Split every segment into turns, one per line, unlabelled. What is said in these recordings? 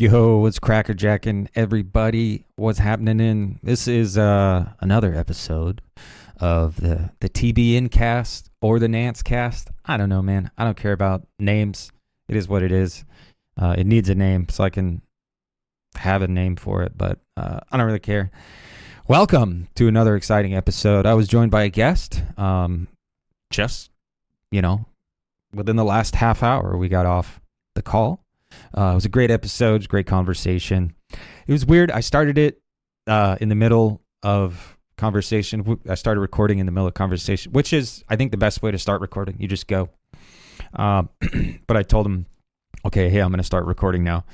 Yo, what's crackerjacking, everybody? What's happening? This is another episode of the TBN cast or the Nance cast. I don't know, man. I don't care about names. It is what it is. It needs a name, so I can have a name for it, but I don't really care. Welcome to another exciting episode. I was joined by a guest. Just, within the last half hour, we got off the call. It was a great episode, great conversation. It was weird. I started it in the middle of conversation. I started recording in the middle of conversation, which is, I think, the best way to start recording. You just go. But I told him, okay, hey, I'm going to start recording now.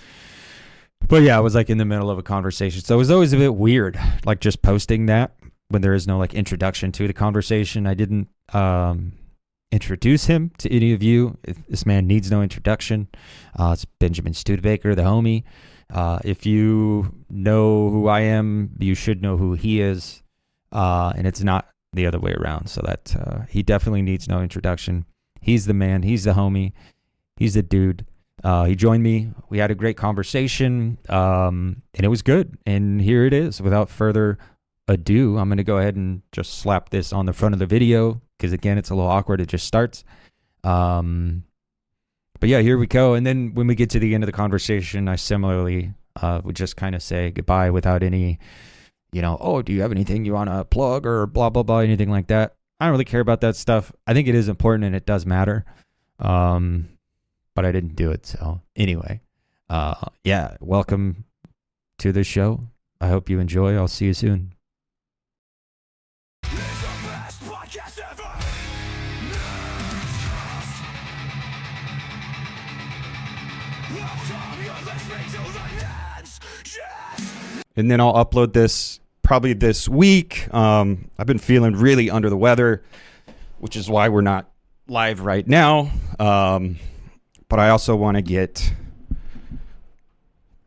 But yeah, I was like in the middle of a conversation. So it was always a bit weird, like just posting that when there is no like introduction to the conversation. I didn't introduce him to any of you. This man needs no introduction. It's Benjamin Studebaker, the homie. If you know who I am, you should know who he is. And it's not the other way around. So that he definitely needs no introduction. He's the man. He's the homie. He's the dude. He joined me. We had a great conversation, and it was good. And here it is. Without further ado, I'm going to go ahead and just slap this on the front of the video because, again, it's a little awkward. It just starts. But yeah, here we go. And then when we get to the end of the conversation, I similarly would just kind of say goodbye without any, oh, do you have anything you want to plug or blah, blah, blah, anything like that. I don't really care about that stuff. I think it is important and it does matter. But I didn't do it. So anyway, yeah, welcome to the show. I hope you enjoy. I'll see you soon. And then I'll upload this probably this week. I've been feeling really under the weather, which is why we're not live right now. But I also want to get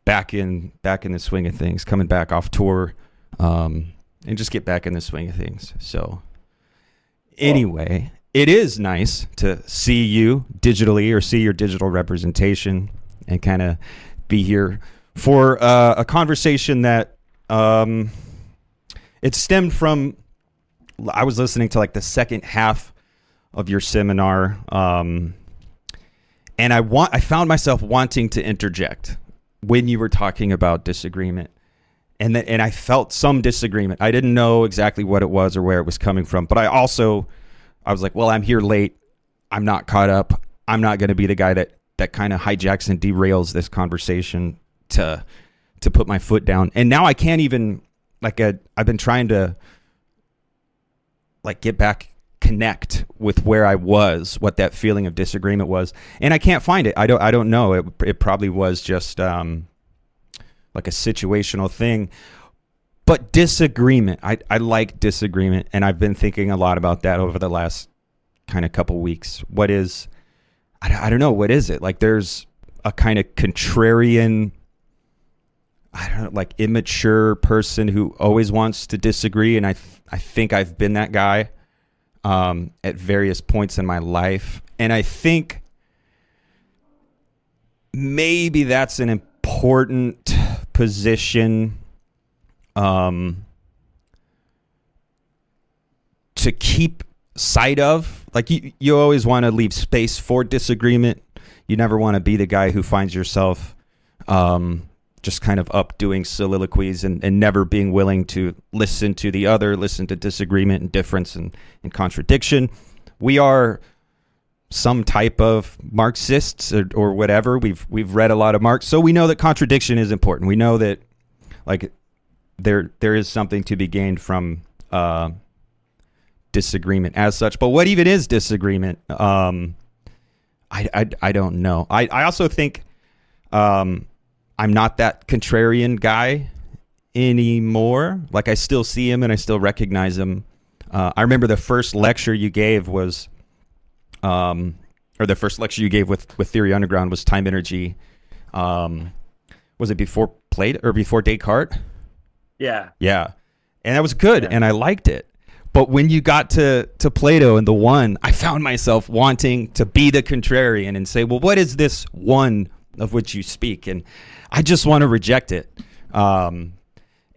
back in the swing of things, coming back off tour, and just get back in the swing of things. So anyway, it is nice to see you digitally or see your digital representation and kind of be here for a conversation that it stemmed from. I was listening to like the second half of your seminar, and I found myself wanting to interject when you were talking about disagreement, and I felt some disagreement. I didn't know exactly what it was or where it was coming from, but I was like, well, I'm here late. I'm not caught up. I'm not going to be the guy that kind of hijacks and derails this conversation to put my foot down. And now I can't even I've been trying to get back, connect with where I was, what that feeling of disagreement was, and I can't find it. I don't know. It probably was just like a situational thing. But disagreement, I like disagreement, and I've been thinking a lot about that over the last kind of couple weeks. What is, I don't know, what is it? Like there's a kind of contrarian, I don't know, like immature person who always wants to disagree, and I think I've been that guy at various points in my life, and I think maybe that's an important position to keep sight of. Like you always want to leave space for disagreement. You never want to be the guy who finds yourself just kind of up doing soliloquies and never being willing to listen to the other, listen to disagreement and difference and contradiction. We are some type of Marxists or whatever. We've read a lot of Marx, so we know that contradiction is important. We know that like there is something to be gained from disagreement as such. But what even is disagreement? I don't know. I also think I'm not that contrarian guy anymore. Like I still see him and I still recognize him. I remember the first lecture you gave was, or the first lecture you gave with Theory Underground was time energy. Was it before Plato or before Descartes?
Yeah.
Yeah. And that was good. Yeah. And I liked it. But when you got to Plato and the one, I found myself wanting to be the contrarian and say, well, what is this one of which you speak, and I just want to reject it. And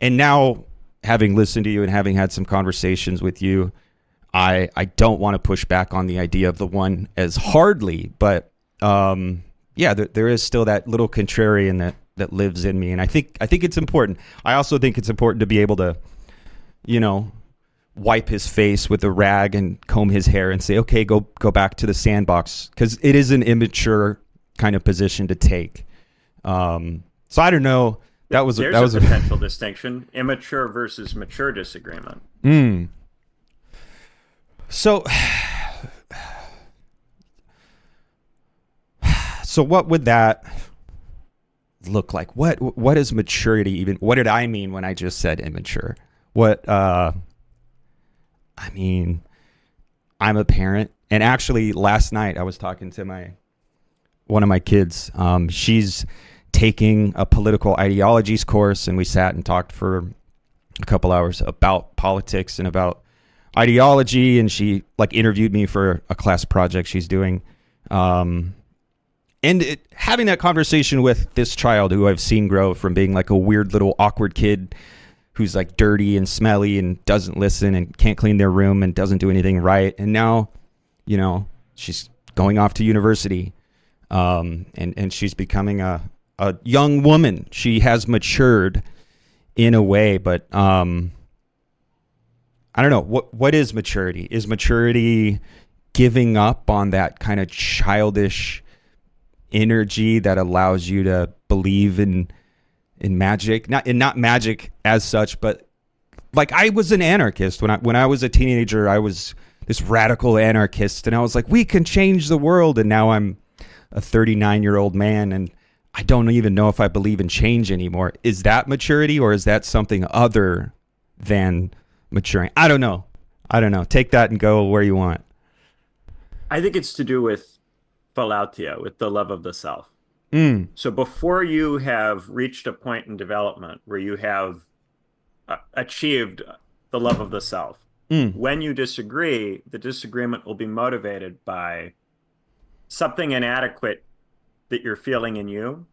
now, having listened to you and having had some conversations with you, I don't want to push back on the idea of the one as hardly, but there is still that little contrarian that lives in me, and I think it's important. I also think it's important to be able to, wipe his face with a rag and comb his hair and say, okay, go back to the sandbox, because it is an immature kind of position to take. So I don't know. There's
a potential distinction: immature versus mature disagreement.
So what would that look like? What is maturity even? What did I mean when I just said immature? I'm a parent, and actually last night I was talking to one of my kids. She's taking a political ideologies course, and we sat and talked for a couple hours about politics and about ideology, and she interviewed me for a class project she's doing. Having that conversation with this child who I've seen grow from being like a weird little awkward kid who's like dirty and smelly and doesn't listen and can't clean their room and doesn't do anything right. And now, she's going off to university, and she's becoming a young woman. She has matured in a way, but I don't know. What is maturity? Is maturity giving up on that kind of childish energy that allows you to believe in magic? Not magic as such, but like I was an anarchist when I was a teenager. I was this radical anarchist, and I was like, we can change the world. And now I'm a 39-year-old man, and I don't even know if I believe in change anymore. Is that maturity, or is that something other than maturing? I don't know. Take that and go where you want.
I think it's to do with philautia, with the love of the self. So before you have reached a point in development where you have achieved the love of the self, when you disagree, the disagreement will be motivated by something inadequate that you're feeling in you,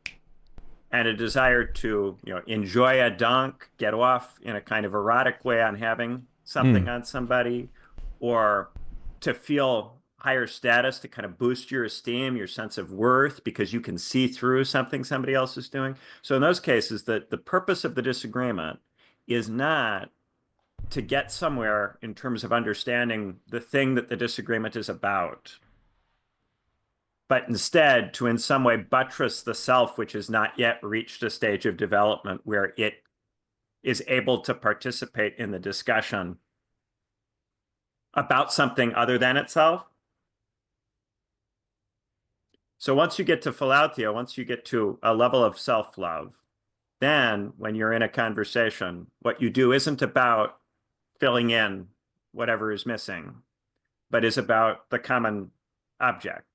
and a desire to enjoy a dunk, get off in a kind of erotic way on having something on somebody, or to feel higher status, to kind of boost your esteem, your sense of worth, because you can see through something somebody else is doing. So in those cases, the purpose of the disagreement is not to get somewhere in terms of understanding the thing that the disagreement is about, but instead to in some way buttress the self, which has not yet reached a stage of development where it is able to participate in the discussion about something other than itself. So once you get to philautia, once you get to a level of self-love, then when you're in a conversation, what you do isn't about filling in whatever is missing, but is about the common object.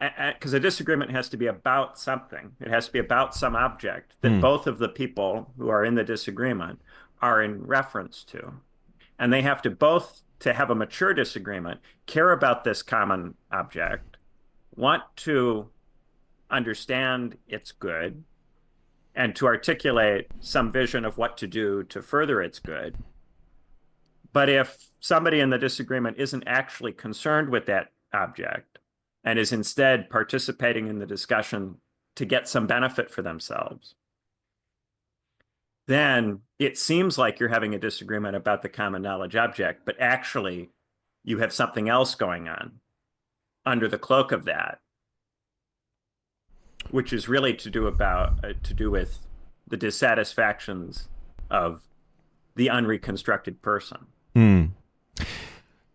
Because a disagreement has to be about something. It has to be about some object that both of the people who are in the disagreement are in reference to. And they have to both, to have a mature disagreement, care about this common object, want to understand its good, and to articulate some vision of what to do to further its good. But if somebody in the disagreement isn't actually concerned with that object and is instead participating in the discussion to get some benefit for themselves, then it seems like you're having a disagreement about the common knowledge object, but actually you have something else going on under the cloak of that, which is really to do with the dissatisfactions of the unreconstructed person.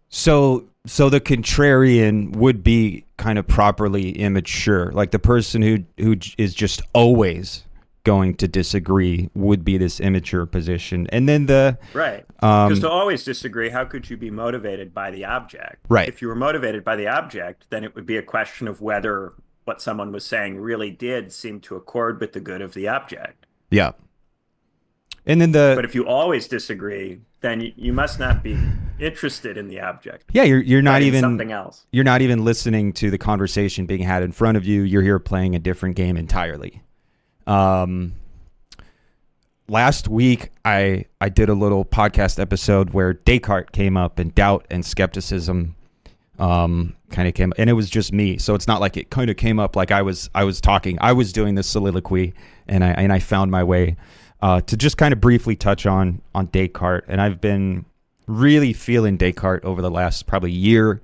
So the contrarian would be kind of properly immature. Like the person who is just always going to disagree would be this immature position. And then
right. Because to always disagree, how could you be motivated by the object?
Right.
If you were motivated by the object, then it would be a question of whether what someone was saying really did seem to accord with the good of the object.
Yeah. And then
but if you always disagree, then you must not be interested in the object,
Yeah,
but in something else.
you're not even listening to the conversation being had in front of you. You're here playing a different game entirely. Um, Last week I did a little podcast episode where Descartes came up and doubt and skepticism kind of came, and it was just me. So it's not like it kind of came up like I was talking. I was doing this soliloquy, and I found my way to just kind of briefly touch on Descartes. And I've been really feeling Descartes over the last probably year,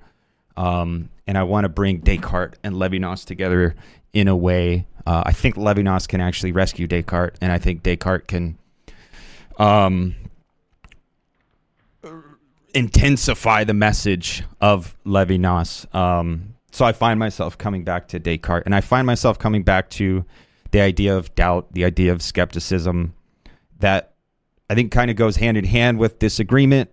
and I want to bring Descartes and Levinas together in a way. I think Levinas can actually rescue Descartes, and I think Descartes can intensify the message of Levinas. So I find myself coming back to Descartes, and I find myself coming back to the idea of doubt, the idea of skepticism, that I think kind of goes hand in hand with disagreement.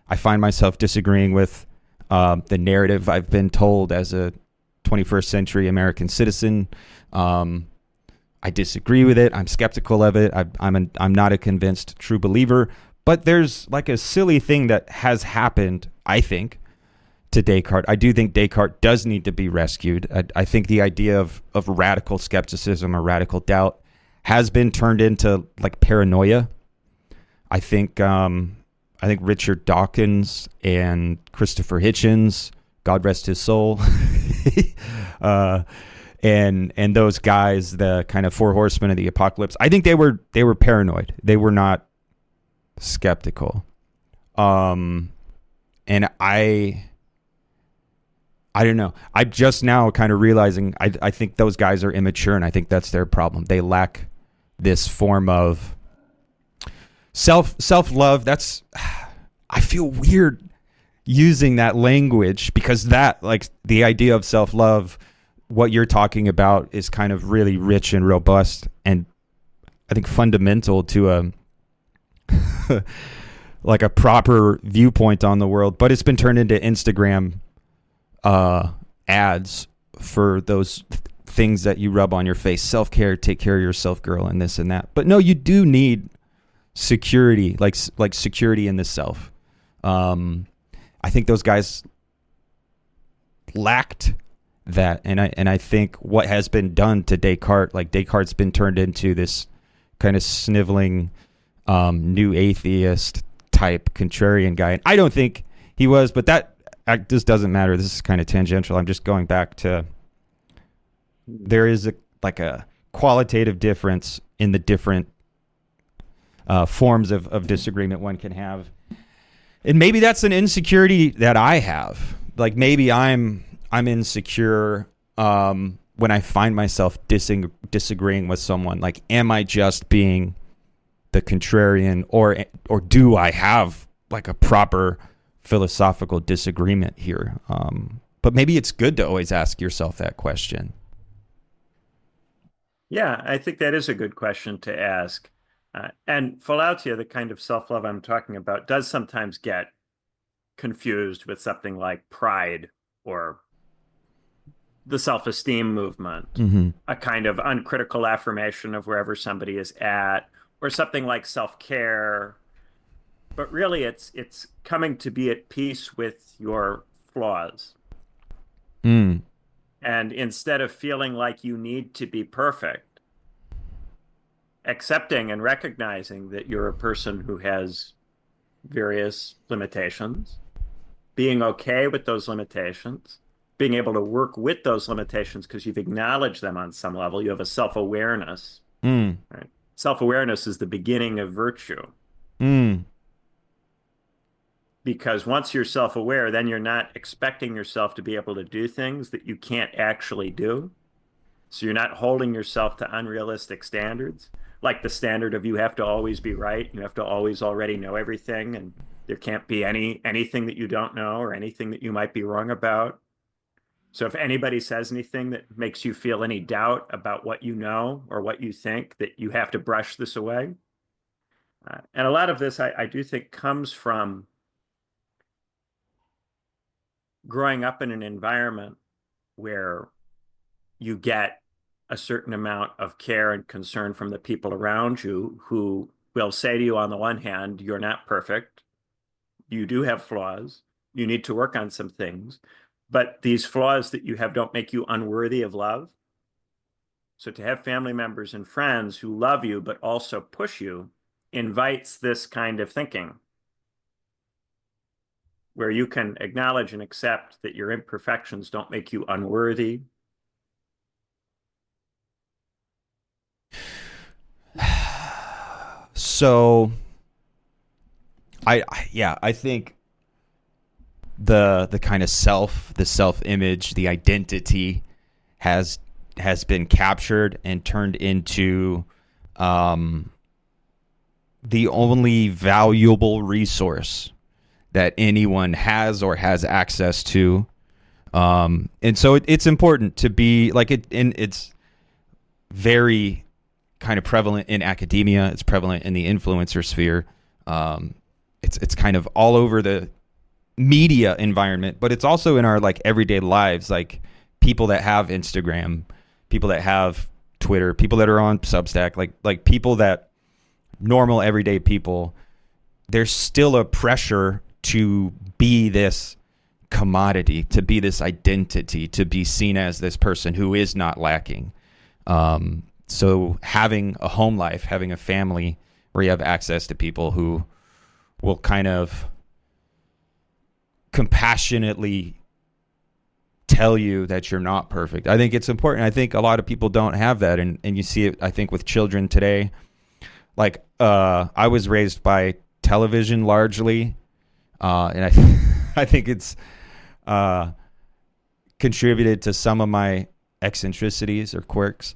I find myself disagreeing with the narrative I've been told as a 21st century American citizen. I disagree with it. I'm skeptical of it. I'm not a convinced true believer. But there's like a silly thing that has happened, I think, to Descartes. I do think Descartes does need to be rescued. I think the idea of radical skepticism or radical doubt has been turned into like paranoia. I think Richard Dawkins and Christopher Hitchens, God rest his soul, and those guys, the kind of four horsemen of the apocalypse, I think they were paranoid. They were not skeptical. And I don't know. I'm just now kind of realizing I think those guys are immature, and I think that's their problem. They lack this form of self-love. That's, I feel weird using that language, because that, like, the idea of self-love, what you're talking about, is kind of really rich and robust, and I think fundamental to a like a proper viewpoint on the world. But it's been turned into Instagram ads for those things that you rub on your face: self-care, take care of yourself, girl, and this and that. But no, you do need security, like security in the self. I think those guys lacked that, and I think what has been done to Descartes, like Descartes' been turned into this kind of sniveling new atheist type contrarian guy. And I don't think he was, but that just doesn't matter. This is kind of tangential. I'm just going back to, there is a qualitative difference in the different forms of disagreement one can have. And maybe that's an insecurity that I have. Like, maybe I'm insecure when I find myself disagreeing with someone. Like, am I just being the contrarian, or do I have like a proper philosophical disagreement here? But maybe it's good to always ask yourself that question.
Yeah, I think that is a good question to ask. And philautia, the kind of self-love I'm talking about, does sometimes get confused with something like pride or the self-esteem movement,
Mm-hmm.
a kind of uncritical affirmation of wherever somebody is at, or something like self-care. But really, it's coming to be at peace with your flaws.
Mm.
And instead of feeling like you need to be perfect, accepting and recognizing that you're a person who has various limitations, being okay with those limitations, being able to work with those limitations because you've acknowledged them on some level. You have a self-awareness,
Mm.
right? Self-awareness is the beginning of virtue.
Mm.
Because once you're self-aware, then you're not expecting yourself to be able to do things that you can't actually do. So you're not holding yourself to unrealistic standards, like the standard of you have to always be right, you have to always already know everything, and there can't be anything that you don't know or anything that you might be wrong about. So if anybody says anything that makes you feel any doubt about what you know or what you think, that you have to brush this away. And a lot of this, I do think, comes from growing up in an environment where you get a certain amount of care and concern from the people around you, who will say to you, on the one hand, you're not perfect, You do have flaws. You need to work on some things, but these flaws that you have don't make you unworthy of love. So to have family members and friends who love you but also push you invites this kind of thinking where you can acknowledge and accept that your imperfections don't make you unworthy.
So I think the kind of the self image, the identity has been captured and turned into um, the only valuable resource that anyone has or has access to. And so it's important to be like it, and it's very kind of prevalent in academia. It's prevalent in the influencer sphere. It's kind of all over the media environment, but it's also in our like everyday lives, like people that have Instagram, people that have Twitter, people that are on Substack, like people that normal everyday people. There's still a pressure to be this commodity, to be this identity, to be seen as this person who is not lacking. So having a home life, having a family where you have access to people who will kind of compassionately tell you that you're not perfect. I think it's important. I think a lot of people don't have that. And you see it, I think, with children today. Like, I was raised by television largely. And I think it's contributed to some of my eccentricities or quirks.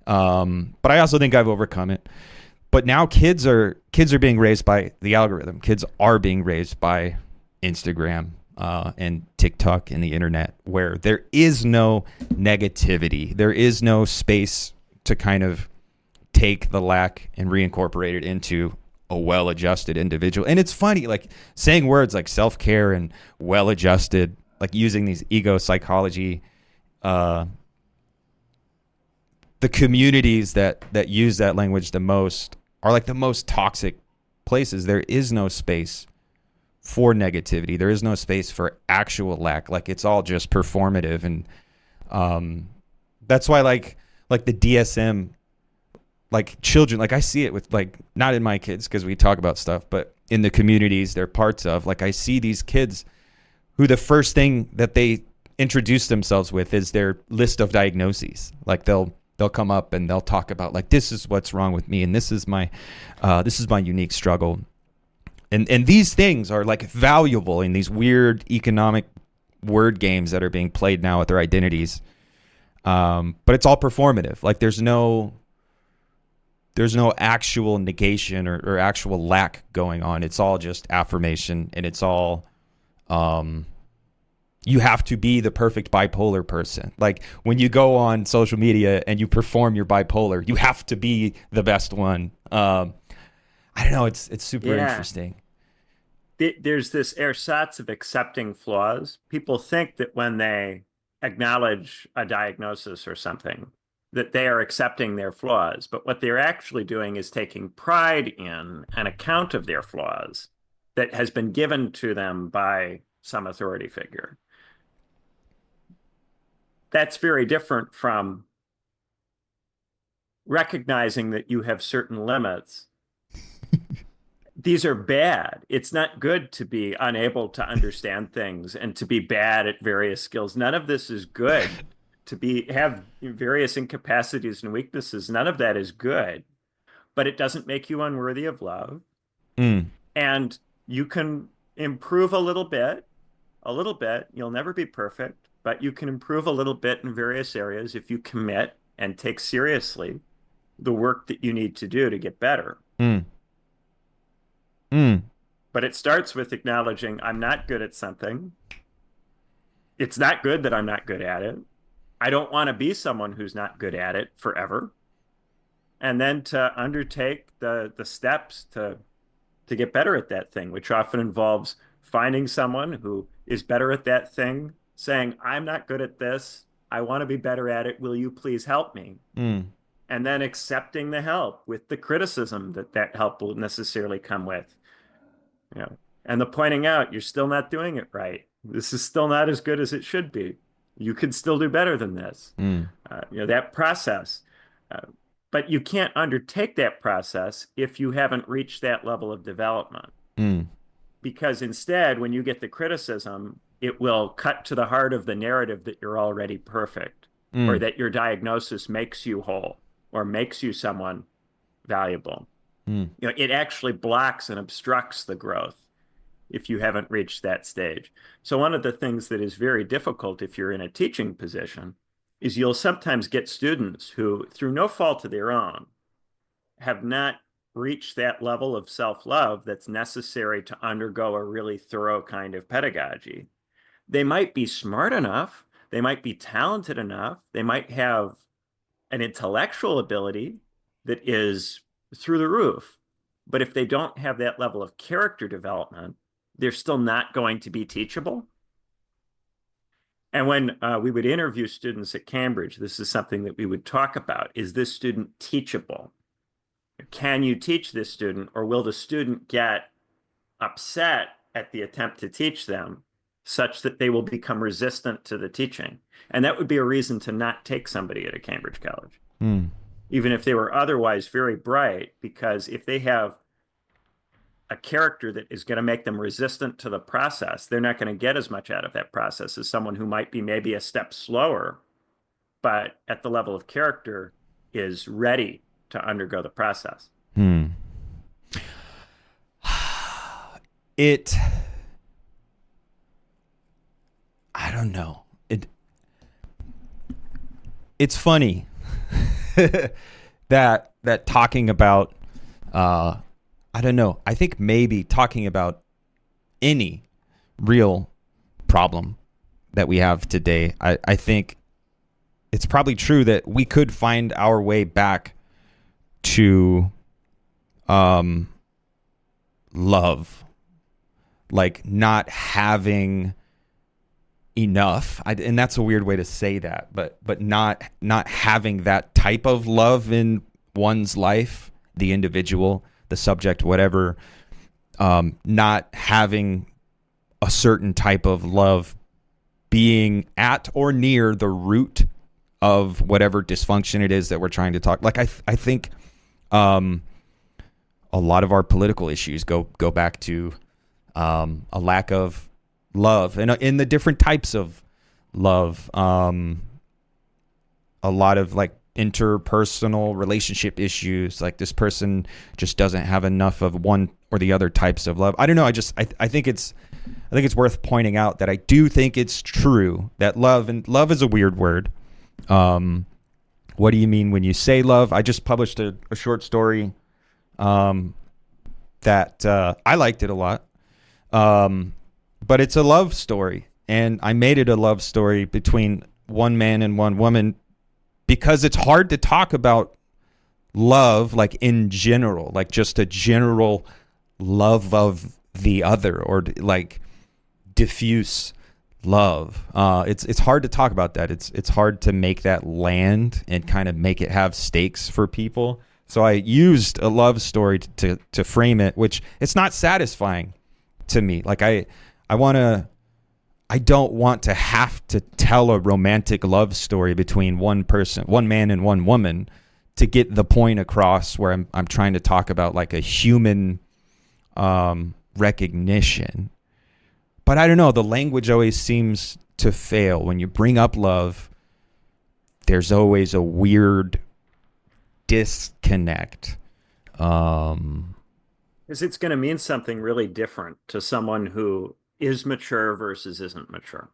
But I also think I've overcome it. But now kids are being raised by the algorithm. Kids are being raised by Instagram and TikTok and the internet, where there is no negativity. There is no space to kind of take the lack and reincorporate it into a well-adjusted individual. And it's funny, like saying words like self-care and well-adjusted, like using these ego psychology, the communities that use that language the most are like the most toxic places. There is no space for negativity. There is no space for actual lack. Like it's all just performative. And that's why like the DSM, like children, like I see it with like, not in my kids because we talk about stuff, but in the communities they're parts of, like I see these kids who the first thing that they introduce themselves with is their list of diagnoses. Like they'll come up and they'll talk about like, this is what's wrong with me. And this is my unique struggle. And these things are like valuable in these weird economic word games that are being played now with their identities. But it's all performative. Like there's no actual negation or actual lack going on. It's all just affirmation, and it's all, you have to be the perfect bipolar person. Like when you go on social media and you perform your bipolar, you have to be the best one. I don't know. It's super interesting.
There's this ersatz of accepting flaws. People think that when they acknowledge a diagnosis or something, that they are accepting their flaws. But what they're actually doing is taking pride in an account of their flaws that has been given to them by some authority figure. That's very different from recognizing that you have certain limits. These are bad. It's not good to be unable to understand things and to be bad at various skills. None of this is good. To have various incapacities and weaknesses, none of that is good. But it doesn't make you unworthy of love.
Mm.
And you can improve a little bit, a little bit. You'll never be perfect, but you can improve a little bit in various areas if you commit and take seriously the work that you need to do to get better.
Mm. Mm.
But it starts with acknowledging I'm not good at something. It's not good that I'm not good at it. I don't want to be someone who's not good at it forever. And then to undertake the steps to get better at that thing, which often involves finding someone who is better at that thing, saying, I'm not good at this. I want to be better at it. Will you please help me?
Mm.
And then accepting the help with the criticism that help will necessarily come with. You know, and the pointing out you're still not doing it right. This is still not as good as it should be. You could still do better than this.
Mm.
That process. Uh, but you can't undertake that process if you haven't reached that level of development.
Mm.
Because instead, when you get the criticism, it will cut to the heart of the narrative that you're already perfect, or
Mm.
that your diagnosis makes you whole or makes you someone valuable.
Mm.
It actually blocks and obstructs the growth if you haven't reached that stage. So one of the things that is very difficult if you're in a teaching position is you'll sometimes get students who, through no fault of their own, have not reached that level of self-love that's necessary to undergo a really thorough kind of pedagogy. They might be smart enough, they might be talented enough, they might have an intellectual ability that is through the roof. But if they don't have that level of character development, they're still not going to be teachable. And when we would interview students at Cambridge, this is something that we would talk about. Is this student teachable? Can you teach this student, or will the student get upset at the attempt to teach them such that they will become resistant to the teaching? And that would be a reason to not take somebody at a Cambridge college,
Mm.
even if they were otherwise very bright, because if they have a character that is going to make them resistant to the process, they're not going to get as much out of that process as someone who might be maybe a step slower, but at the level of character is ready to undergo the process.
Mm. It, I don't know. It's funny that talking about, I don't know. I think maybe talking about any real problem that we have today, I think it's probably true that we could find our way back to love, like not having enough. And that's a weird way to say that, but not having that type of love in one's life, the individual, the subject, whatever, not having a certain type of love being at or near the root of whatever dysfunction it is that we're trying to talk. Like I think a lot of our political issues go back to a lack of love, and in the different types of love. A lot of like interpersonal relationship issues, like this person just doesn't have enough of one or the other types of love. I don't know. I think it's worth pointing out that I do think it's true that love is a weird word. What do you mean when you say love? I just published a short story that I liked it a lot. But it's a love story, and I made it a love story between one man and one woman because it's hard to talk about love like in general, like just a general love of the other, or like diffuse love. It's hard to talk about that. It's hard to make that land and kind of make it have stakes for people. So I used a love story to frame it, which it's not satisfying to me. Like I don't want to have to tell a romantic love story between one man and one woman to get the point across where I'm trying to talk about like a human recognition. But I don't know, the language always seems to fail. When you bring up love, there's always a weird disconnect.
Because it's going to mean something really different to someone who is mature versus isn't mature,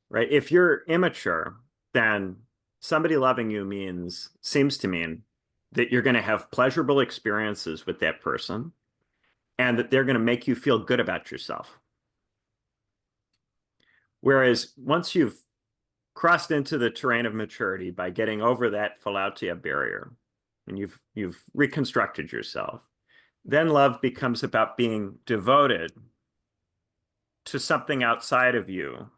right? If you're immature, then somebody loving you seems to mean that you're going to have pleasurable experiences with that person and that they're going to make you feel good about yourself. Whereas once you've crossed into the terrain of maturity by getting over that philautia barrier and you've reconstructed yourself, then love becomes about being devoted to something outside of you,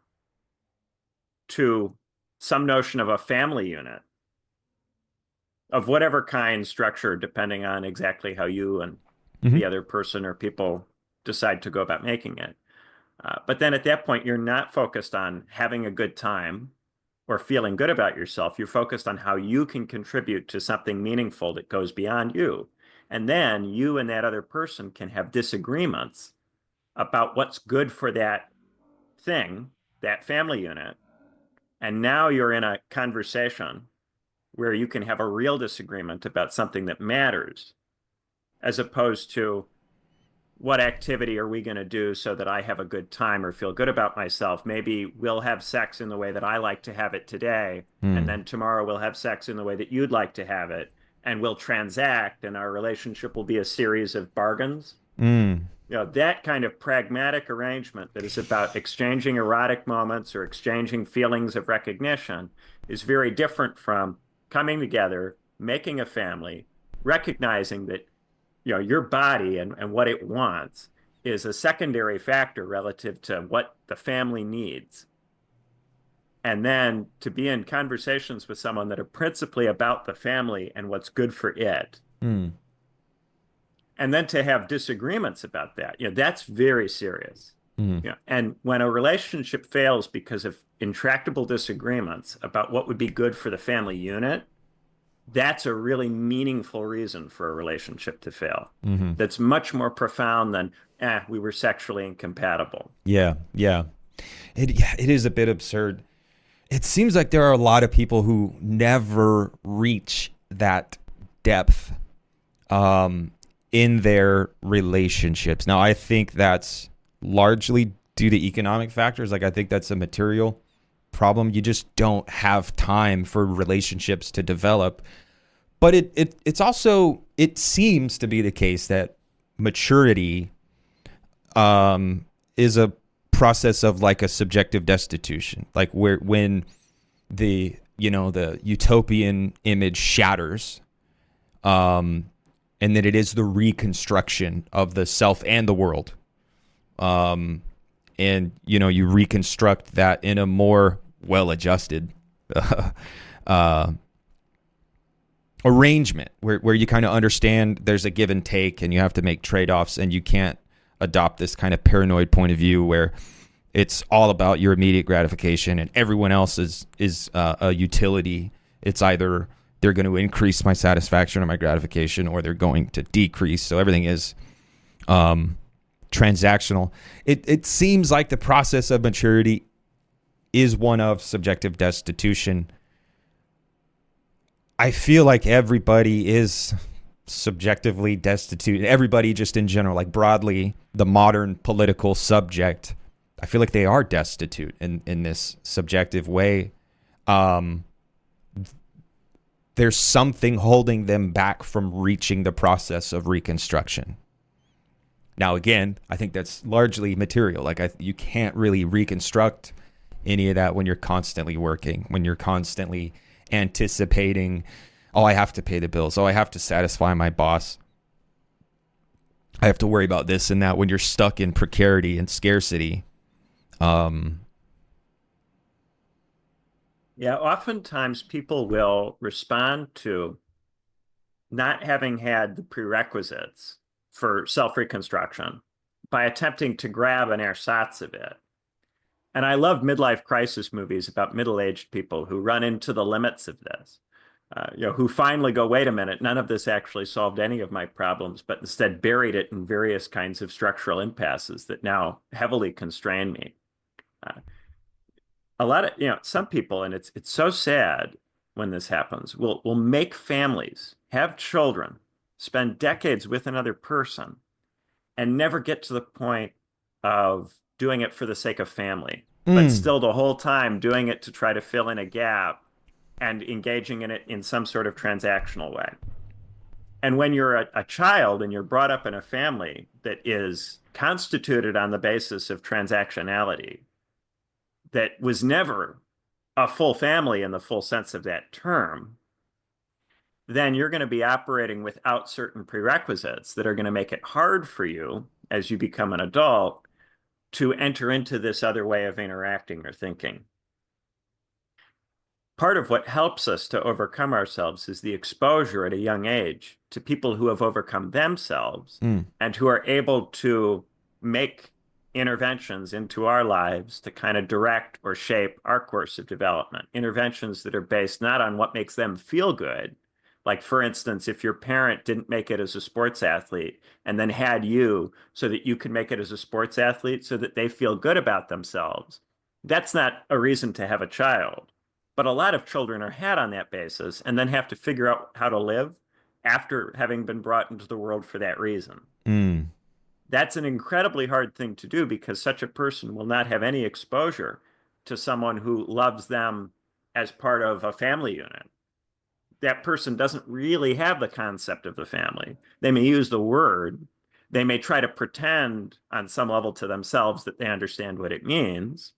to some notion of a family unit of whatever kind, structure, depending on exactly how you and
Mm-hmm.
the other person or people decide to go about making it. But then at that point, you're not focused on having a good time or feeling good about yourself. You're focused on how you can contribute to something meaningful that goes beyond you. And then you and that other person can have disagreements about what's good for that thing, that family unit. And now you're in a conversation where you can have a real disagreement about something that matters, as opposed to what activity are we going to do so that I have a good time or feel good about myself? Maybe we'll have sex in the way that I like to have it today, and
Mm.
then tomorrow we'll have sex in the way that you'd like to have it, and we'll transact, and our relationship will be a series of bargains.
Mm.
That kind of pragmatic arrangement that is about exchanging erotic moments or exchanging feelings of recognition is very different from coming together, making a family, recognizing that your body and what it wants is a secondary factor relative to what the family needs. And then to be in conversations with someone that are principally about the family and what's good for it.
Mm.
And then to have disagreements about that, that's very serious.
Mm.
And when a relationship fails because of intractable disagreements about what would be good for the family unit, that's a really meaningful reason for a relationship to fail.
Mm-hmm.
That's much more profound than, we were sexually incompatible.
Yeah, yeah. Yeah, it is a bit absurd. It seems like there are a lot of people who never reach that depth in their relationships. Now, I think that's largely due to economic factors. Like, I think that's a material problem. You just don't have time for relationships to develop. But it's also, it seems to be the case that maturity is a process of like a subjective destitution, like when the utopian image shatters, and then it is the reconstruction of the self and the world, and you reconstruct that in a more well-adjusted arrangement where you kind of understand there's a give and take and you have to make trade-offs, and you can't adopt this kind of paranoid point of view where it's all about your immediate gratification and everyone else is a utility. It's either they're going to increase my satisfaction or my gratification, or they're going to decrease. So everything is transactional. It seems like the process of maturity is one of subjective destitution. I feel like everybody is subjectively destitute. Everybody just in general, like broadly, the modern political subject, I feel like they are destitute in this subjective way. There's something holding them back from reaching the process of reconstruction. Now, again, I think that's largely material. Like you can't really reconstruct any of that when you're constantly working, when you're constantly anticipating, oh, I have to pay the bills. Oh, I have to satisfy my boss. I have to worry about this and that, when you're stuck in precarity and scarcity.
Yeah, oftentimes people will respond to not having had the prerequisites for self-reconstruction by attempting to grab an ersatz of it. And I love midlife crisis movies about middle-aged people who run into the limits of this, who finally go, wait a minute, none of this actually solved any of my problems, but instead buried it in various kinds of structural impasses that now heavily constrain me. A lot of, some people, and it's so sad when this happens, will make families, have children, spend decades with another person, and never get to the point of doing it for the sake of family, but
Mm.
still the whole time doing it to try to fill in a gap and engaging in it in some sort of transactional way. And when you're a child and you're brought up in a family that is constituted on the basis of transactionality, that was never a full family in the full sense of that term, then you're going to be operating without certain prerequisites that are going to make it hard for you as you become an adult to enter into this other way of interacting or thinking. Part of what helps us to overcome ourselves is the exposure at a young age to people who have overcome themselves
Mm.
and who are able to make interventions into our lives to kind of direct or shape our course of development. Interventions that are based not on what makes them feel good. Like, for instance, if your parent didn't make it as a sports athlete and then had you so that you could make it as a sports athlete so that they feel good about themselves, that's not a reason to have a child. But a lot of children are had on that basis and then have to figure out how to live after having been brought into the world for that reason.
Mm.
That's an incredibly hard thing to do because such a person will not have any exposure to someone who loves them as part of a family unit. That person doesn't really have the concept of the family. They may use the word, they may try to pretend on some level to themselves that they understand what it means,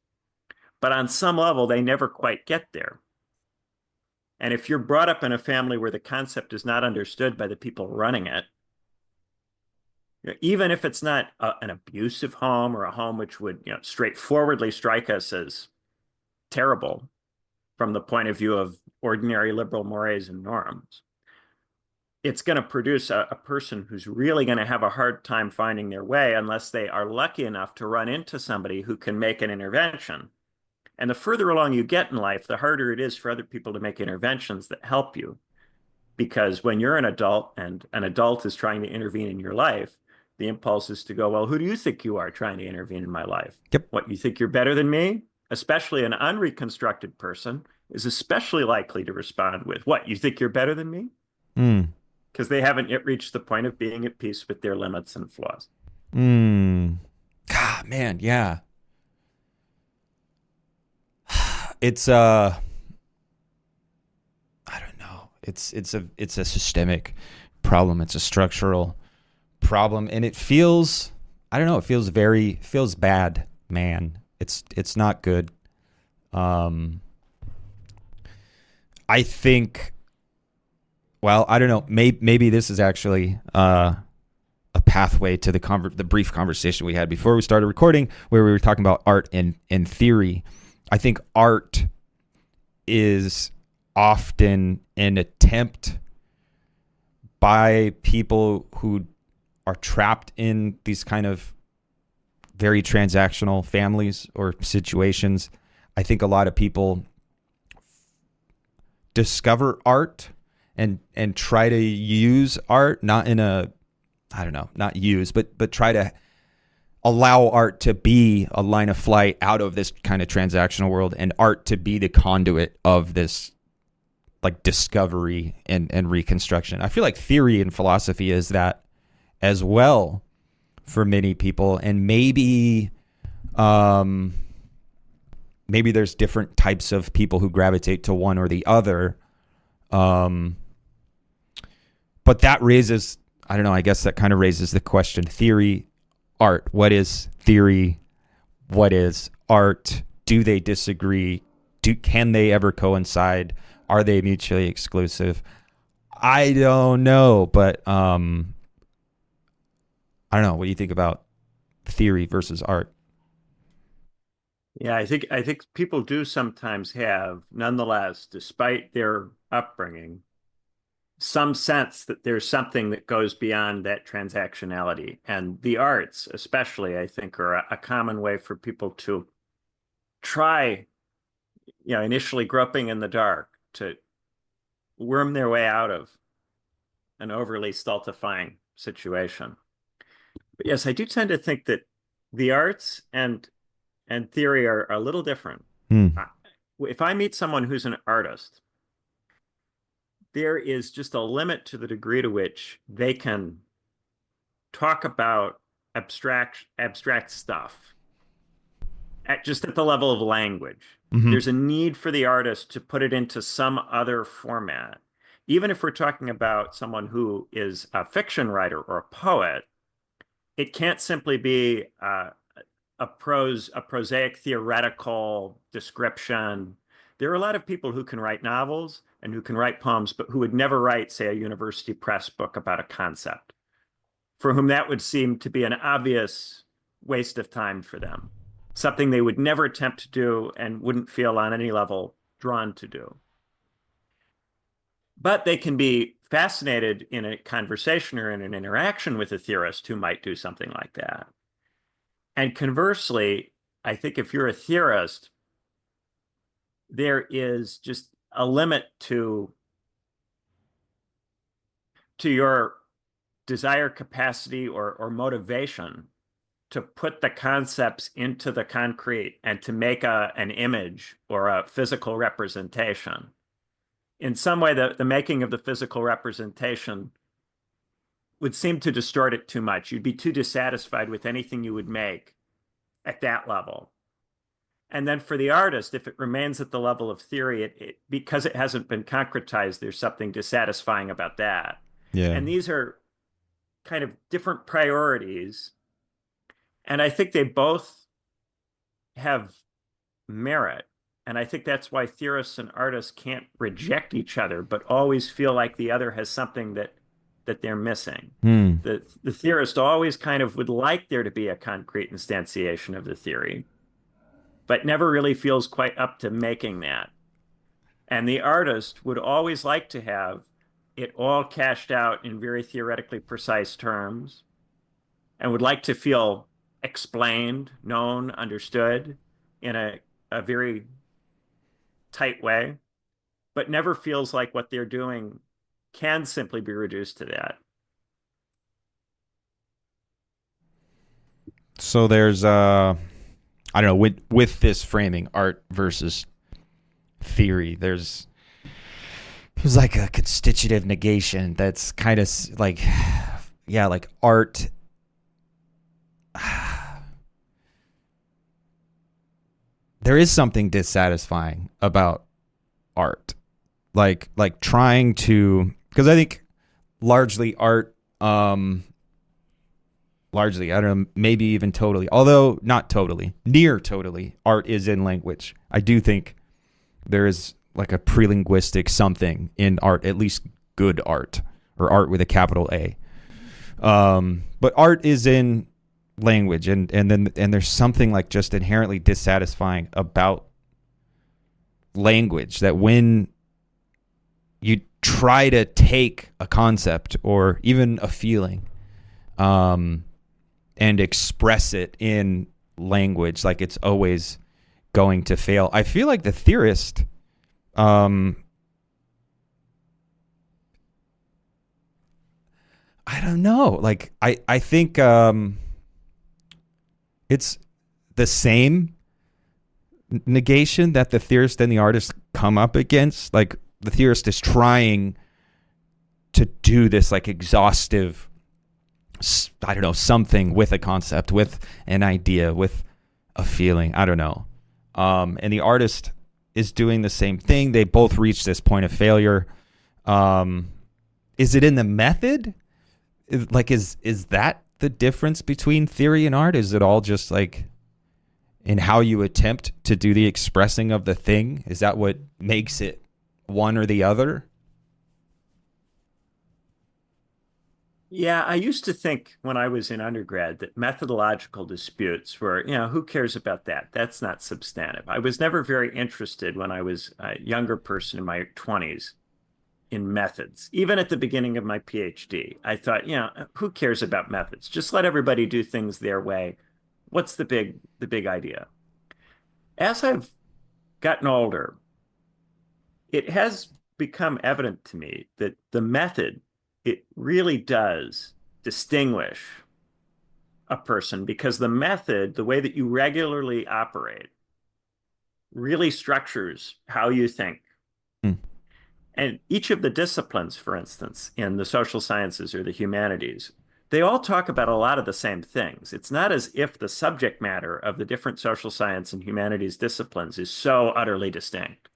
but on some level, they never quite get there. And if you're brought up in a family where the concept is not understood by the people running it, even if it's not an abusive home or a home which would, straightforwardly strike us as terrible from the point of view of ordinary liberal mores and norms, it's going to produce a person who's really going to have a hard time finding their way unless they are lucky enough to run into somebody who can make an intervention. And the further along you get in life, the harder it is for other people to make interventions that help you. Because when you're an adult and an adult is trying to intervene in your life, the impulse is to go, well, who do you think you are trying to intervene in my life?
Yep.
What, you think you're better than me? Especially an unreconstructed person is especially likely to respond with, what, you think you're better than me?
Mm.
Because they haven't yet reached the point of being at peace with their limits and flaws.
Mm. God, man, yeah. It's I don't know. It's a systemic problem. It's a structural problem, and it feels, I don't know, it feels bad, man. It's not good. Um I think, well, I don't know, maybe this is actually a pathway to the brief conversation we had before we started recording, where we were talking about art and theory. I think art is often an attempt by people who are trapped in these kind of very transactional families or situations. I think a lot of people discover art and try to use art, not in a, I don't know, not use, but try to allow art to be a line of flight out of this kind of transactional world, and art to be the conduit of this like discovery and reconstruction. I feel like theory and philosophy is that as well for many people, and maybe there's different types of people who gravitate to one or the other. But that raises, I don't know, I guess that kind of raises the question: theory, art. What is theory? What is art? Do they disagree? Can they ever coincide? Are they mutually exclusive? I don't know, but I don't know. What do you think about theory versus art?
Yeah, I think people do sometimes have, nonetheless, despite their upbringing, some sense that there's something that goes beyond that transactionality. And the arts, especially, I think, are a common way for people to try, initially groping in the dark, to worm their way out of an overly stultifying situation. But yes, I do tend to think that the arts and theory are a little different.
Hmm.
If I meet someone who's an artist, there is just a limit to the degree to which they can talk about abstract stuff just at the level of language.
Mm-hmm.
There's a need for the artist to put it into some other format. Even if we're talking about someone who is a fiction writer or a poet, it can't simply be a prosaic theoretical description. There are a lot of people who can write novels and who can write poems, but who would never write, say, a university press book about a concept, for whom that would seem to be an obvious waste of time for them, something they would never attempt to do and wouldn't feel on any level drawn to do. But they can be fascinated in a conversation or in an interaction with a theorist who might do something like that. And conversely, I think if you're a theorist, there is just a limit to your desire capacity or motivation to put the concepts into the concrete and to make an image or a physical representation. In some way, the making of the physical representation would seem to distort it too much. You'd be too dissatisfied with anything you would make at that level. And then for the artist, if it remains at the level of theory, because it hasn't been concretized, there's something dissatisfying about that.
Yeah.
And these are kind of different priorities. And I think they both have merit. And I think that's why theorists and artists can't reject each other, but always feel like the other has something that they're missing.
Hmm.
The theorist always kind of would like there to be a concrete instantiation of the theory, but never really feels quite up to making that. And the artist would always like to have it all cashed out in very theoretically precise terms and would like to feel explained, known, understood in a very tight way, but never feels like what they're doing can simply be reduced to that.
So there's I don't know, with this framing, art versus theory, there's like a constitutive negation that's kind of like, yeah, like art. There is something dissatisfying about art, like trying to, because I think largely art, largely, I don't know, maybe even totally, although not totally, near totally, art is in language. I do think there is like a pre-linguistic something in art, at least good art, or art with a capital A. But art is in language, and there's something like just inherently dissatisfying about language, that when you try to take a concept or even a feeling, and express it in language, like it's always going to fail. I feel like the theorist, I don't know. Like I think it's the same negation that the theorist and the artist come up against. Like the theorist is trying to do this like exhaustive, I don't know, something with a concept, with an idea, with a feeling. I don't know. And the artist is doing the same thing. They both reach this point of failure. Is it in the method? Is that the difference between theory and art? Is it all just like in how you attempt to do the expressing of the thing? Is that what makes it one or the other?
Yeah, I used to think when I was in undergrad that methodological disputes were, who cares about that? That's not substantive. I was never very interested when I was a younger person in my 20s in methods. Even at the beginning of my PhD, I thought, who cares about methods? Just let everybody do things their way. What's the big idea? As I've gotten older, it has become evident to me that the method, it really does distinguish a person, because the method, the way that you regularly operate, really structures how you think.
Hmm.
And each of the disciplines, for instance, in the social sciences or the humanities, they all talk about a lot of the same things. It's not as if the subject matter of the different social science and humanities disciplines is so utterly distinct.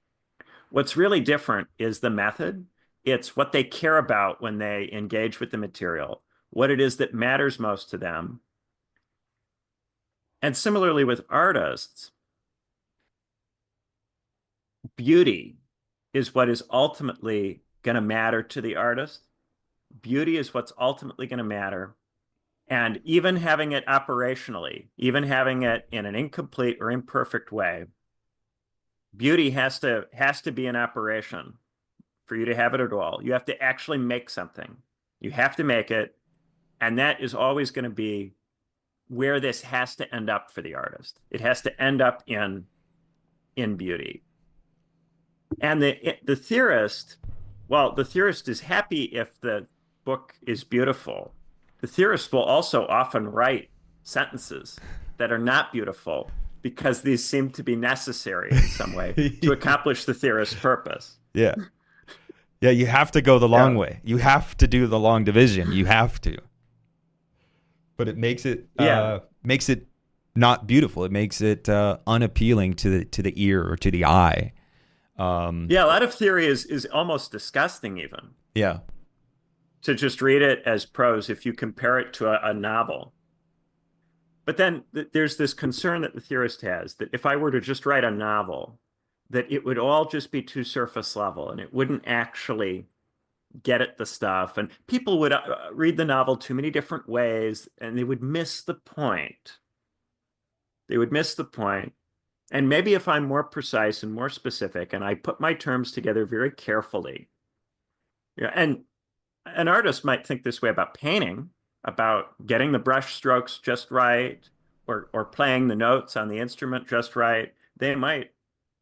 What's really different is the method. It's what they care about when they engage with the material, what it is that matters most to them. And similarly with artists, beauty is what is ultimately going to matter to the artist. Beauty is what's ultimately going to matter. And even having it operationally, even having it in an incomplete or imperfect way, beauty has to be an operation for you to have it at all. You have to actually make something. You have to make it, and that is always going to be where this has to end up for the artist. It has to end up in beauty. And the theorist, well, the theorist is happy if the book is beautiful. The theorist will also often write sentences that are not beautiful because these seem to be necessary in some way to accomplish the theorist's purpose.
Yeah. Yeah, you have to go the long
Yeah.
way. You have to do the long division. You have to. But it makes it not beautiful. It makes it unappealing to the ear or to the eye.
Yeah, a lot of theory is almost disgusting even.
Yeah.
To just read it as prose if you compare it to a novel. But then there's this concern that the theorist has that if I were to just write a novel, that it would all just be too surface level and it wouldn't actually get at the stuff. And people would read the novel too many different ways and they would miss the point. They would miss the point. And maybe if I'm more precise and more specific and I put my terms together very carefully, yeah, and an artist might think this way about painting, about getting the brush strokes just right, or playing the notes on the instrument just right. They might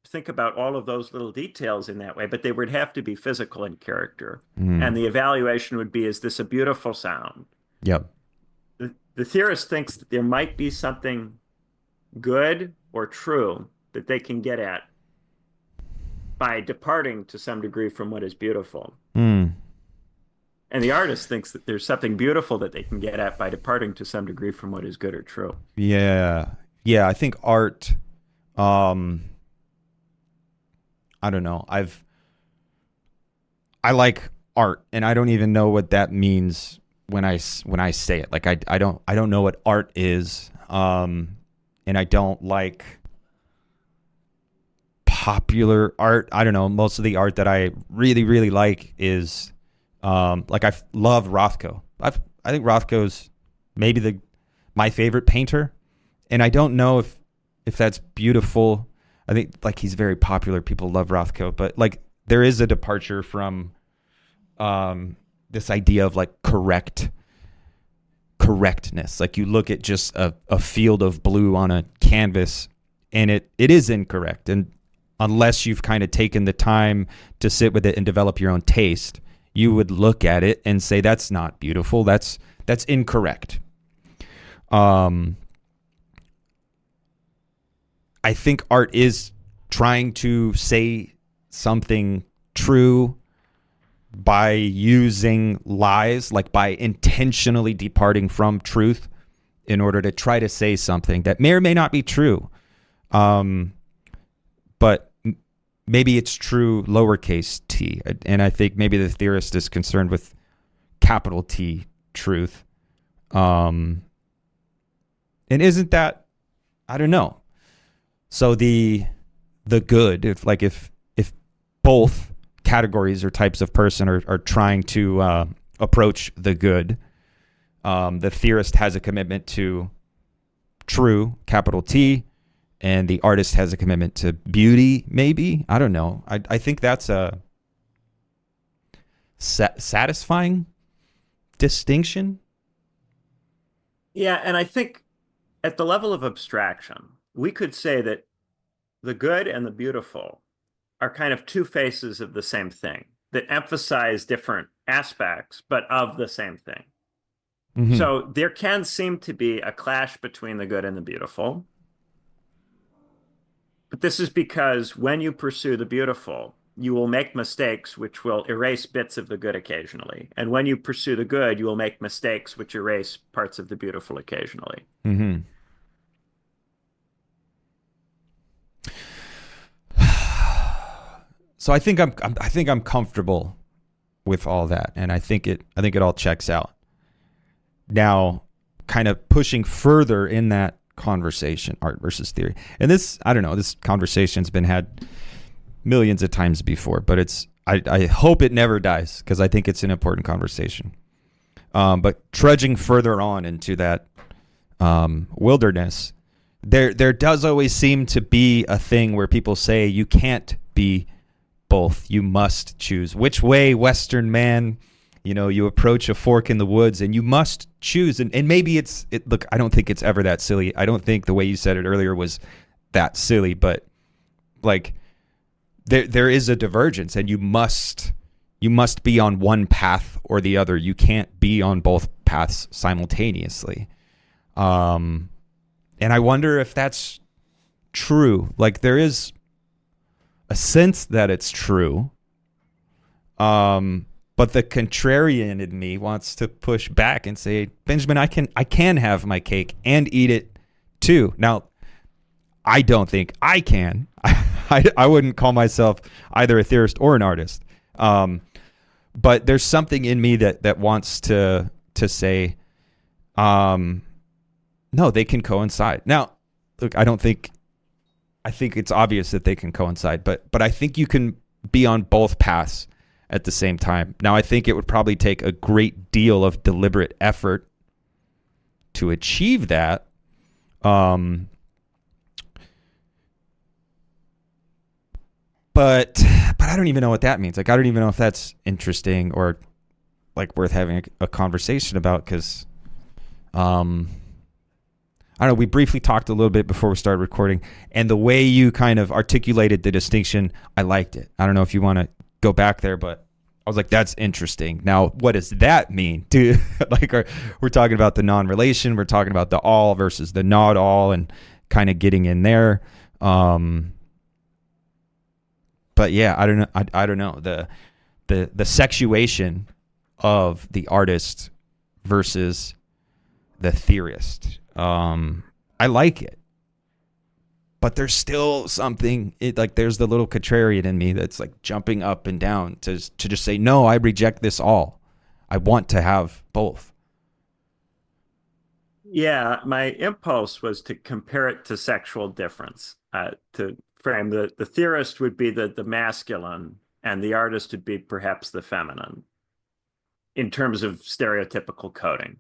think about all of those little details in that way, but they would have to be physical in character. And the evaluation would be, is this a beautiful sound?
Yep.
The theorist thinks that there might be something good or true that they can get at by departing to some degree from what is beautiful. And the artist thinks that there's something beautiful that they can get at by departing to some degree from what is good or true.
Yeah. Yeah, I think art, I don't know. I like art, and I don't even know what that means when I say it. Like I don't know what art is. And I don't like popular art. I don't know. Most of the art that I really, really like is like I love Rothko. I think Rothko's maybe my favorite painter, and I don't know if that's beautiful. I think like he's very popular. People love Rothko, but like there is a departure from this idea of like correctness. Like you look at just a field of blue on a canvas and it is incorrect. And unless you've kind of taken the time to sit with it and develop your own taste, you would look at it and say, that's not beautiful. That's incorrect. I think art is trying to say something true by using lies, like by intentionally departing from truth in order to try to say something that may or may not be true. But maybe it's true lowercase t. And I think maybe the theorist is concerned with capital T truth. And isn't that, I don't know. So the good, if both categories or types of person are trying to approach the good, the theorist has a commitment to true, capital T, and the artist has a commitment to beauty, maybe. I don't know. I think that's a satisfying distinction.
Yeah, and I think at the level of abstraction, we could say that the good and the beautiful are kind of two faces of the same thing that emphasize different aspects, but of the same thing. Mm-hmm. So there can seem to be a clash between the good and the beautiful. But this is because when you pursue the beautiful, you will make mistakes which will erase bits of the good occasionally. And when you pursue the good, you will make mistakes which erase parts of the beautiful occasionally.
Mm-hmm. So I think I'm comfortable with all that, and I think it all checks out. Now, kind of pushing further in that conversation, art versus theory, and this, I don't know, this conversation's been had millions of times before, but I hope it never dies because I think it's an important conversation. But trudging further on into that wilderness, there does always seem to be a thing where people say you can't be both. You must choose. Which way, Western man? You approach a fork in the woods and you must choose. And maybe look, I don't think it's ever that silly. I don't think the way you said it earlier was that silly, but like there is a divergence, and you must be on one path or the other. You can't be on both paths simultaneously. And I wonder if that's true. Like, there is a sense that it's true. But the contrarian in me wants to push back and say, Benjamin, I can have my cake and eat it too. Now, I don't think I can. I wouldn't call myself either a theorist or an artist. But there's something in me that wants to say, no, they can coincide. Now, look, I think it's obvious that they can coincide, but I think you can be on both paths at the same time. Now, I think it would probably take a great deal of deliberate effort to achieve that. But I don't even know what that means. Like, I don't even know if that's interesting or like worth having a conversation about, because I don't know. We briefly talked a little bit before we started recording, and the way you kind of articulated the distinction, I liked it. I don't know if you want to go back there, but I was like, that's interesting. Now, what does that mean? Like, we're talking about the non-relation, we're talking about the all versus the not all, and kind of getting in there. But yeah, I don't know. I don't know the sexuation of the artist versus the theorist. I like it, but there's still something. Like, there's the little contrarian in me that's like jumping up and down to just say, no, I reject this all. I want to have both.
Yeah, my impulse was to compare it to sexual difference, to frame the theorist would be the masculine and the artist would be perhaps the feminine in terms of stereotypical coding.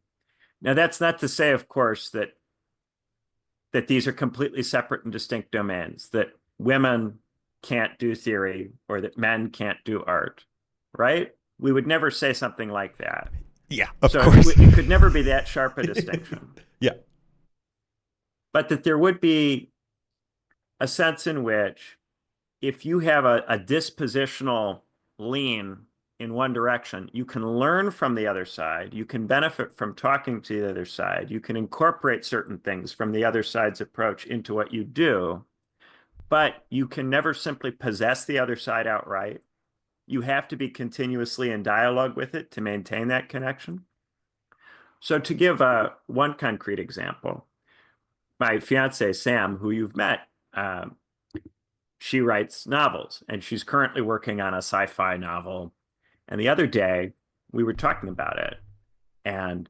Now, that's not to say, of course, that these are completely separate and distinct domains, that women can't do theory or that men can't do art, right? We would never say something like that.
Yeah, of
so
course.
It could never be that sharp a distinction.
Yeah.
But that there would be a sense in which if you have a dispositional lean in one direction, you can learn from the other side. You can benefit from talking to the other side. You can incorporate certain things from the other side's approach into what you do, but you can never simply possess the other side outright. You have to be continuously in dialogue with it to maintain that connection. So to give one concrete example, my fiance, Sam, who you've met, she writes novels, and she's currently working on a sci-fi novel. And the other day, we were talking about it. And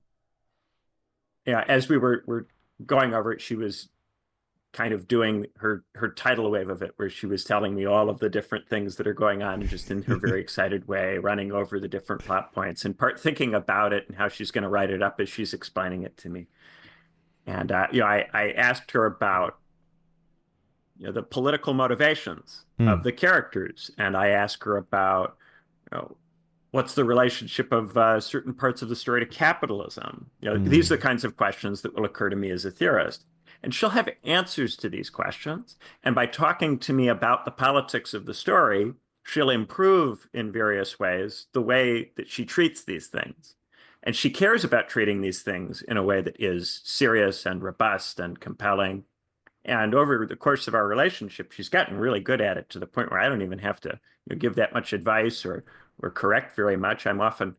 yeah, as we were going over it, she was kind of doing her tidal wave of it, where she was telling me all of the different things that are going on, just in her very excited way, running over the different plot points and thinking about it and how she's going to write it up as she's explaining it to me. And I asked her about the political motivations of the characters, and I asked her about what's the relationship of certain parts of the story to capitalism. These are the kinds of questions that will occur to me as a theorist. And she'll have answers to these questions. And by talking to me about the politics of the story, she'll improve in various ways the way that she treats these things. And she cares about treating these things in a way that is serious and robust and compelling. And over the course of our relationship, she's gotten really good at it, to the point where I don't even have to give that much advice or correct very much. I'm often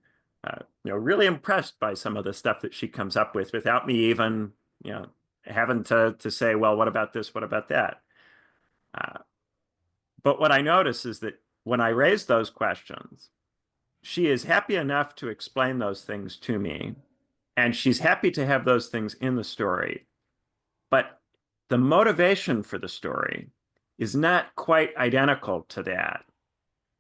really impressed by some of the stuff that she comes up with without me even having to say, well, what about this? What about that? But what I notice is that when I raise those questions, she is happy enough to explain those things to me, and she's happy to have those things in the story. But the motivation for the story is not quite identical to that.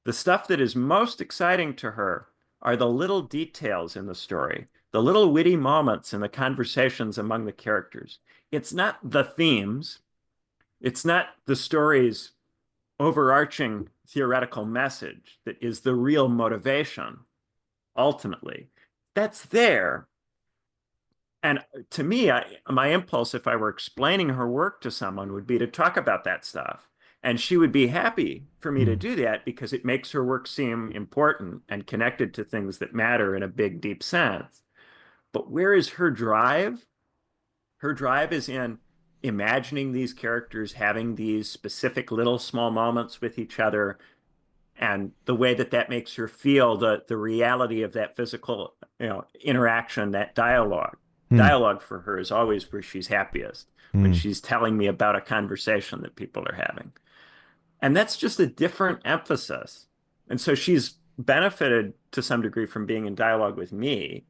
The stuff that is most exciting to her are the little details in the story, the little witty moments in the conversations among the characters. It's not the themes. It's not the story's overarching theoretical message that is the real motivation. ultimately. That's there. And to me, my impulse, if I were explaining her work to someone, would be to talk about that stuff. And she would be happy for me to
Mm,
do that because it makes her work seem important and connected to things that matter in a big, deep sense. But where is her drive? Her drive is in imagining these characters having these specific little small moments with each other and the way that that makes her feel, the reality of that physical, interaction, that dialogue.
mm,
Dialogue for her is always where she's happiest, when
mm,
she's telling me about a conversation that people are having. And that's just a different emphasis. And so she's benefited to some degree from being in dialogue with me.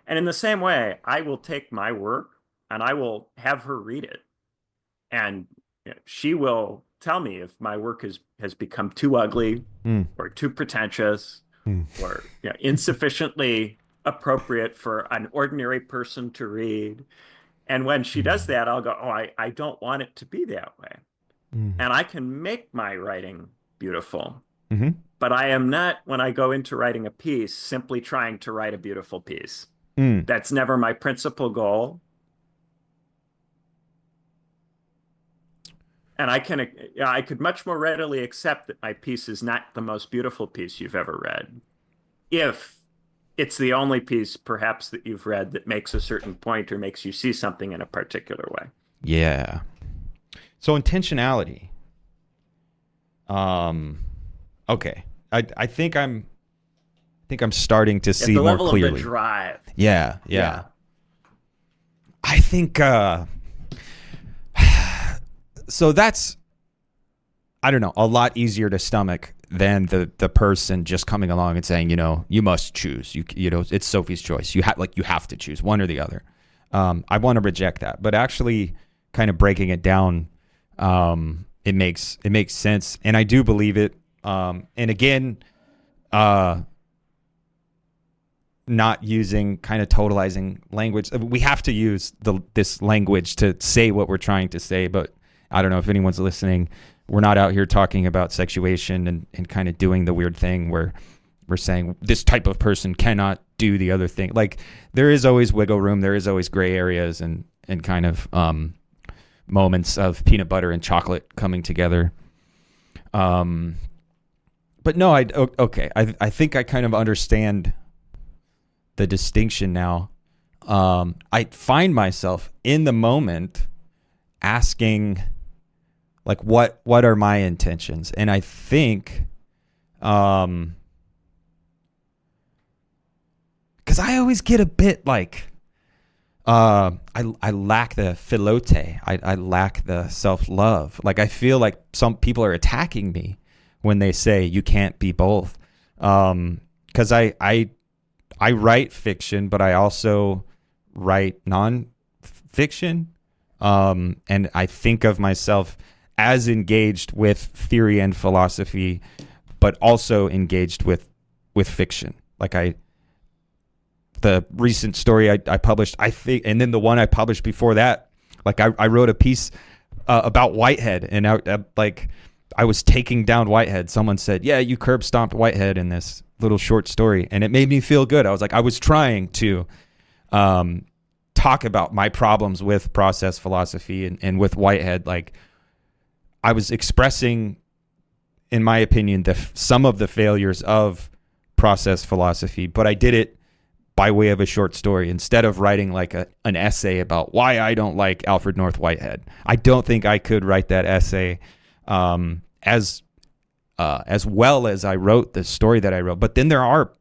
And in the same way, I will take my work and I will have her read it. And she will tell me if my work has become too ugly
mm,
or too pretentious
mm,
or insufficiently appropriate for an ordinary person to read. And when she does
mm,
that, I'll go, oh, I don't want it to be that way.
mm,
And I can make my writing beautiful.
mhm,
But I am not, when I go into writing a piece, simply trying to write a beautiful piece.
mm.
That's never my principal goal. And I could much more readily accept that my piece is not the most beautiful piece you've ever read if it's the only piece perhaps that you've read that makes a certain point or makes you see something in a particular way.
Yeah. So intentionality. Um, okay. I think I'm starting to
At
see
the
more
level of the
clearly.
drive.
Yeah, yeah.
Yeah.
I think so that's, I don't know, a lot easier to stomach than the person just coming along and saying, you must choose. It's Sophie's choice. You have to choose one or the other. I want to reject that, but actually kind of breaking it down, it makes sense, and I do believe it. And again, not using kind of totalizing language. We have to use this language to say what we're trying to say, but I don't know if anyone's listening. We're not out here talking about sexuation and kind of doing the weird thing where we're saying this type of person cannot do the other thing. Like, there is always wiggle room. There is always gray areas and kind of moments of peanut butter and chocolate coming together. But no, okay. I think I kind of understand the distinction now. I find myself in the moment asking, like, what are my intentions? And I think, because I always get a bit like, I lack the philote. I lack the self-love. Like, I feel like some people are attacking me when they say you can't be both. Because I write fiction, but I also write non-fiction. And I think of myself as engaged with theory and philosophy, but also engaged with fiction. Like, the recent story I published, I think, and then the one I published before that, like I wrote a piece about Whitehead, and I was taking down Whitehead. Someone said, "Yeah, you curb stomped Whitehead in this little short story," and it made me feel good. I was like, I was trying to talk about my problems with process philosophy and with Whitehead. Like, I was expressing, in my opinion, some of the failures of process philosophy, but I did it by way of a short story instead of writing like an essay about why I don't like Alfred North Whitehead. I don't think I could write that essay as well as I wrote the story that I wrote. But then there are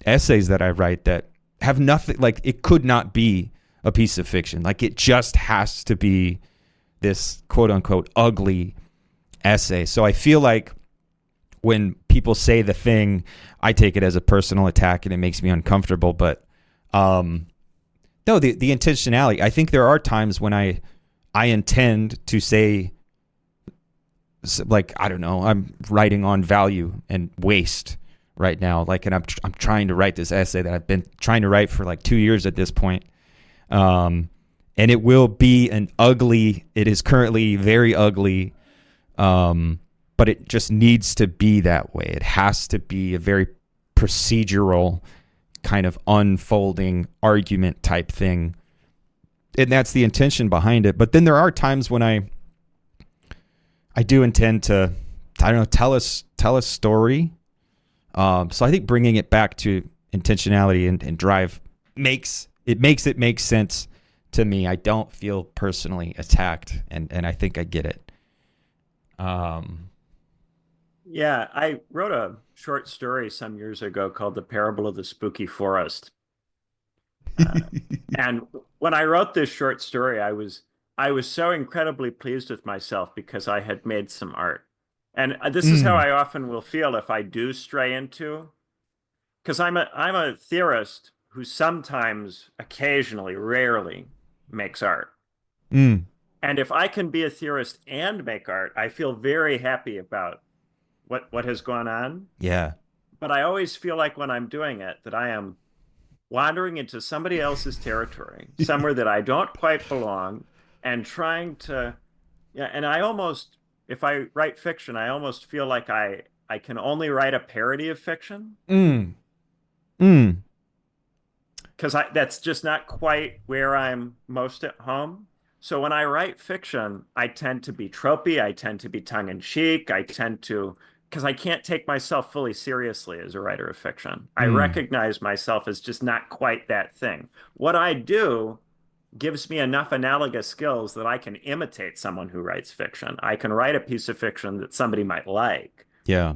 essays that I write that have nothing, like, it could not be a piece of fiction. Like, it just has to be this quote unquote ugly essay. So I feel like when people say the thing, I take it as a personal attack and it makes me uncomfortable. But no, the intentionality, I think there are times when I intend to say, like, I don't know, I'm writing on value and waste right now. Like, and I'm trying to write this essay that I've been trying to write for like 2 years at this point. And it will be it is currently very ugly. But it just needs to be that way. It has to be a very procedural kind of unfolding argument type thing. And that's the intention behind it. But then there are times when I do intend to, I don't know, tell a story. So I think bringing it back to intentionality and drive makes it make sense to me. I don't feel personally attacked, and I think I get it.
Yeah, I wrote a short story some years ago called The Parable of the Spooky Forest. And when I wrote this short story, I was so incredibly pleased with myself because I had made some art. And this is how I often will feel if I do stray into, because I'm a theorist who sometimes, occasionally, rarely makes art.
Mm.
And if I can be a theorist and make art, I feel very happy about what has gone on.
Yeah.
But I always feel like when I'm doing it, that I am wandering into somebody else's territory, somewhere that I don't quite belong, and trying to, yeah, and I almost, if I write fiction, I almost feel like I can only write a parody of fiction.
Mm. Mm.
Because that's just not quite where I'm most at home. So when I write fiction, I tend to be tropey, I tend to be tongue in cheek, I tend to, because I can't take myself fully seriously as a writer of fiction. I recognize myself as just not quite that thing. What I do gives me enough analogous skills that I can imitate someone who writes fiction. I can write a piece of fiction that somebody might like.
Yeah.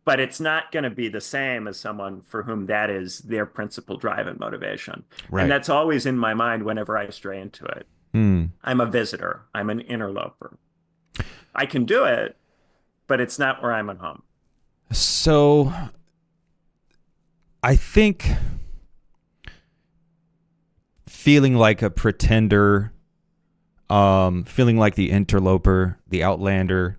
But it's not going to be the same as someone for whom that is their principal drive and motivation.
Right.
And that's always in my mind whenever I stray into it. I'm a visitor. I'm an interloper. I can do it, but it's not where I'm at home.
So I think feeling like a pretender, feeling like the interloper, the outlander,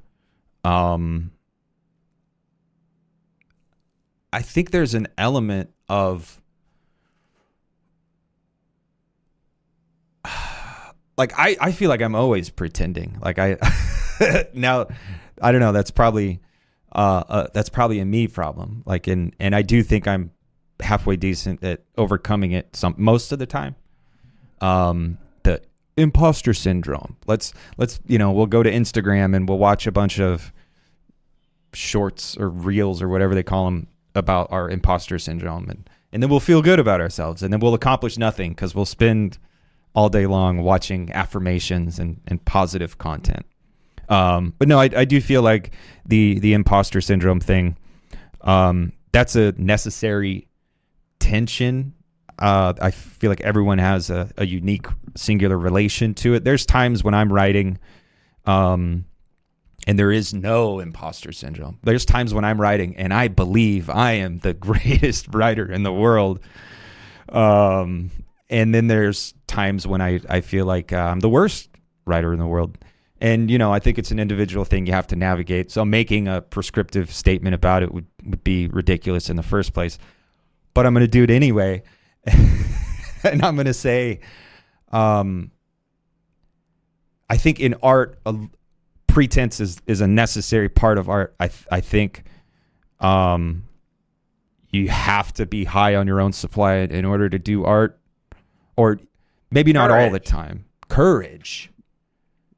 I think there's an element of like I feel like I'm always pretending. Like I now I don't know, that's probably a me problem. Like and I do think I'm halfway decent at overcoming it most of the time. The imposter syndrome. Let's we'll go to Instagram and we'll watch a bunch of shorts or reels or whatever they call them about our imposter syndrome, and then we'll feel good about ourselves, and then we'll accomplish nothing because we'll spend all day long watching affirmations and positive content. But no, I do feel like the imposter syndrome thing, that's a necessary tension. I feel like everyone has a unique singular relation to it. There's times when I'm writing, and there is no imposter syndrome. There's times when I'm writing and I believe I am the greatest writer in the world. And then there's times when I feel like I'm the worst writer in the world. And, I think it's an individual thing you have to navigate. So making a prescriptive statement about it would be ridiculous in the first place. But I'm going to do it anyway. And I'm going to say, I think in art, pretense is a necessary part of art. I think you have to be high on your own supply in order to do art, or maybe not all the time. Courage.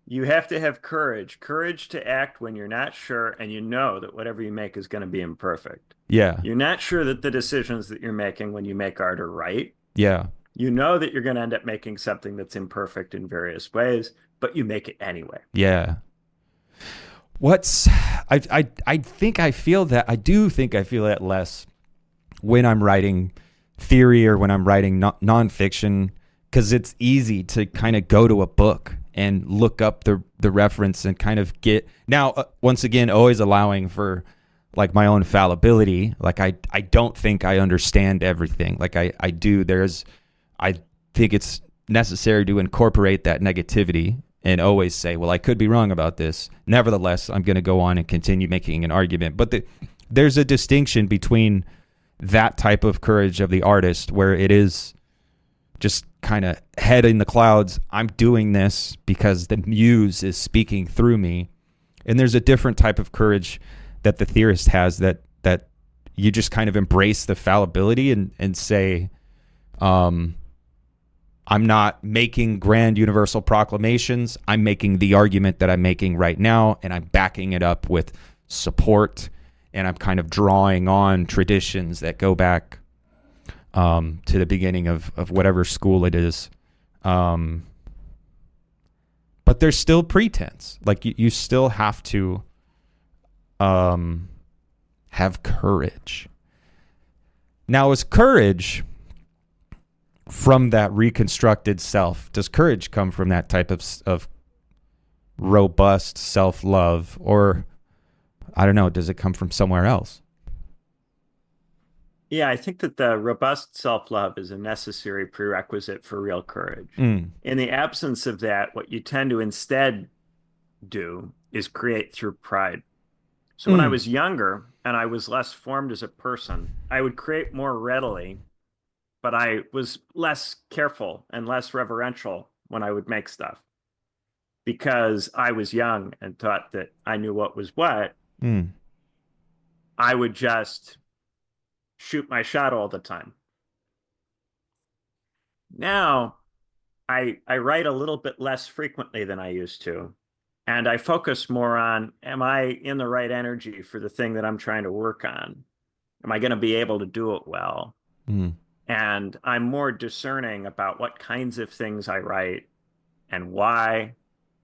You have to have courage to act when you're not sure and you know that whatever you make is going to be imperfect.
Yeah.
You're not sure that the decisions that you're making when you make art are right.
Yeah.
You know that you're going to end up making something that's imperfect in various ways, but you make it anyway.
Yeah. I think I feel that. I do think I feel that less when I'm writing theory or when I'm writing nonfiction, because it's easy to kind of go to a book and look up the reference and kind of get, now once again, always allowing for like my own fallibility. Like I don't think I understand everything. Like I think it's necessary to incorporate that negativity and always say, well, I could be wrong about this. Nevertheless, I'm going to go on and continue making an argument. But there's a distinction between that type of courage of the artist, where it is just kind of head in the clouds. I'm doing this because the muse is speaking through me. And there's a different type of courage that the theorist has that you just kind of embrace the fallibility and say, I'm not making grand universal proclamations. I'm making the argument that I'm making right now, and I'm backing it up with support, and I'm kind of drawing on traditions that go back to the beginning of whatever school it is. But there's still pretense. Like you still have to have courage. Now, is courage from that reconstructed self? Does courage come from that type of robust self-love, or I don't know, does it come from somewhere else?
Yeah, I think that the robust self-love is a necessary prerequisite for real courage.
Mm.
In the absence of that, what you tend to instead do is create through pride. So when I was younger and I was less formed as a person, I would create more readily, but I was less careful and less reverential when I would make stuff because I was young and thought that I knew what was what. I would just shoot my shot all the time. Now I write a little bit less frequently than I used to. And I focus more on, am I in the right energy for the thing that I'm trying to work on? Am I going to be able to do it well? And I'm more discerning about what kinds of things I write and why.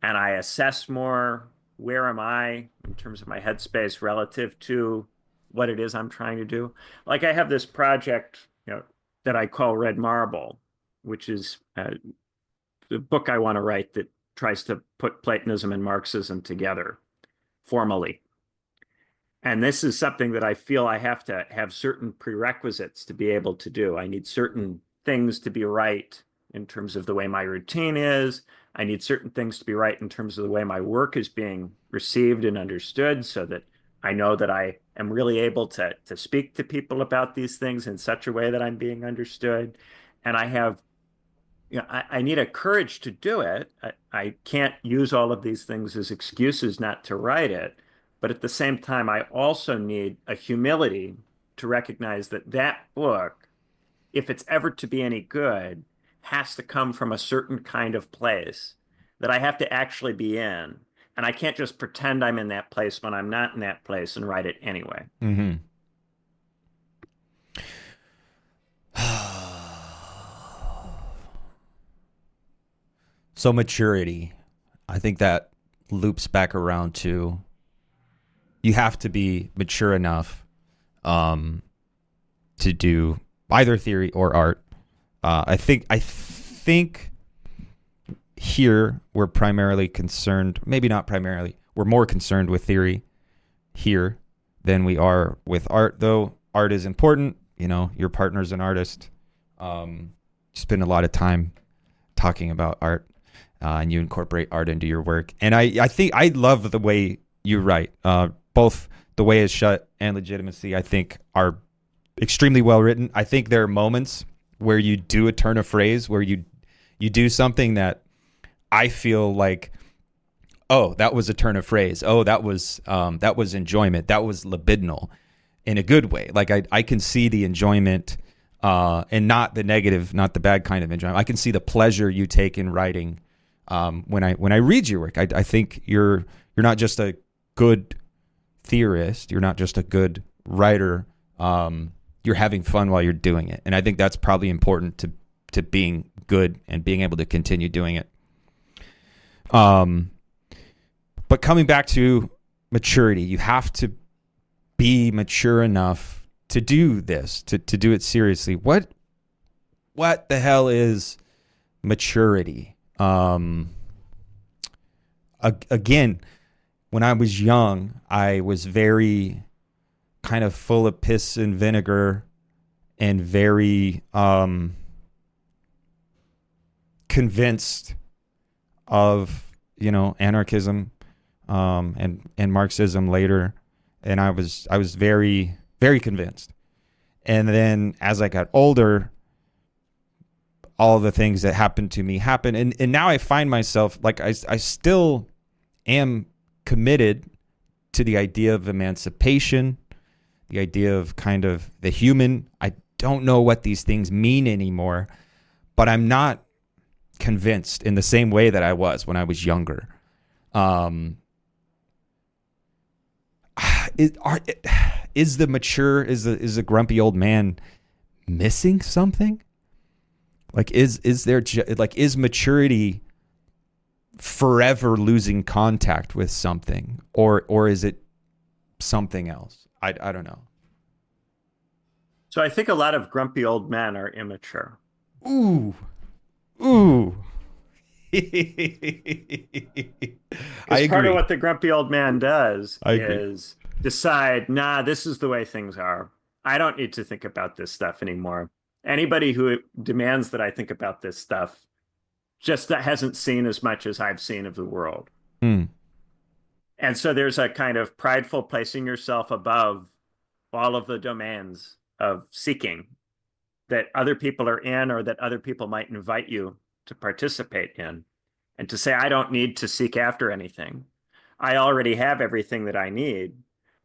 And I assess more, where am I in terms of my headspace relative to what it is I'm trying to do. Like I have this project, that I call Red Marble, which is the book I want to write that tries to put Platonism and Marxism together formally. And this is something that I feel I have to have certain prerequisites to be able to do. I need certain things to be right in terms of the way my routine is. I need certain things to be right in terms of the way my work is being received and understood, so that I know that I am really able to speak to people about these things in such a way that I'm being understood. And I have I need a courage to do it. I can't use all of these things as excuses not to write it. But at the same time, I also need a humility to recognize that that book, if it's ever to be any good, has to come from a certain kind of place that I have to actually be in. And I can't just pretend I'm in that place when I'm not in that place and write it anyway.
Mm-hmm. So maturity, I think that loops back around to, you have to be mature enough to do either theory or art. I think here we're primarily concerned, maybe not primarily, we're more concerned with theory here than we are with art, though art is important. Your partner's an artist. Spend a lot of time talking about art. And you incorporate art into your work. And I think I love the way you write. Both The Way Is Shut and Legitimacy, I think, are extremely well written. I think there are moments where you do a turn of phrase, where you do something that I feel like, oh, that was a turn of phrase. Oh, that was enjoyment. That was libidinal in a good way. Like I can see the enjoyment and not the negative, not the bad kind of enjoyment. I can see the pleasure you take in writing. When I read your work, I think you're not just a good theorist. You're not just a good writer. You're having fun while you're doing it, and I think that's probably important to being good and being able to continue doing it. But coming back to maturity, you have to be mature enough to do this, to do it seriously. What the hell is maturity? Again, when I was young, I was very kind of full of piss and vinegar and very convinced of, anarchism and Marxism later. And I was very, very convinced. And then as I got older, all the things that happened to me happened. And now I find myself, like, I still am committed to the idea of emancipation, The idea of kind of the human. I don't know what these things mean anymore, but I'm not convinced in the same way that I was when I was younger. Is the grumpy old man missing something? Like, is maturity forever losing contact with something, or is it something else? I don't know.
So I think a lot of grumpy old men are immature.
Ooh, ooh. I
Because part of
agree.
what the grumpy old man does
I agree.
is decide, nah, this is the way things are. I don't need to think about this stuff anymore. Anybody who demands that I think about this stuff just that hasn't seen as much as I've seen of the world.
Hmm.
And so there's a kind of prideful placing yourself above all of the domains of seeking that other people are in or that other people might invite you to participate in. And to say, I don't need to seek after anything. I already have everything that I need.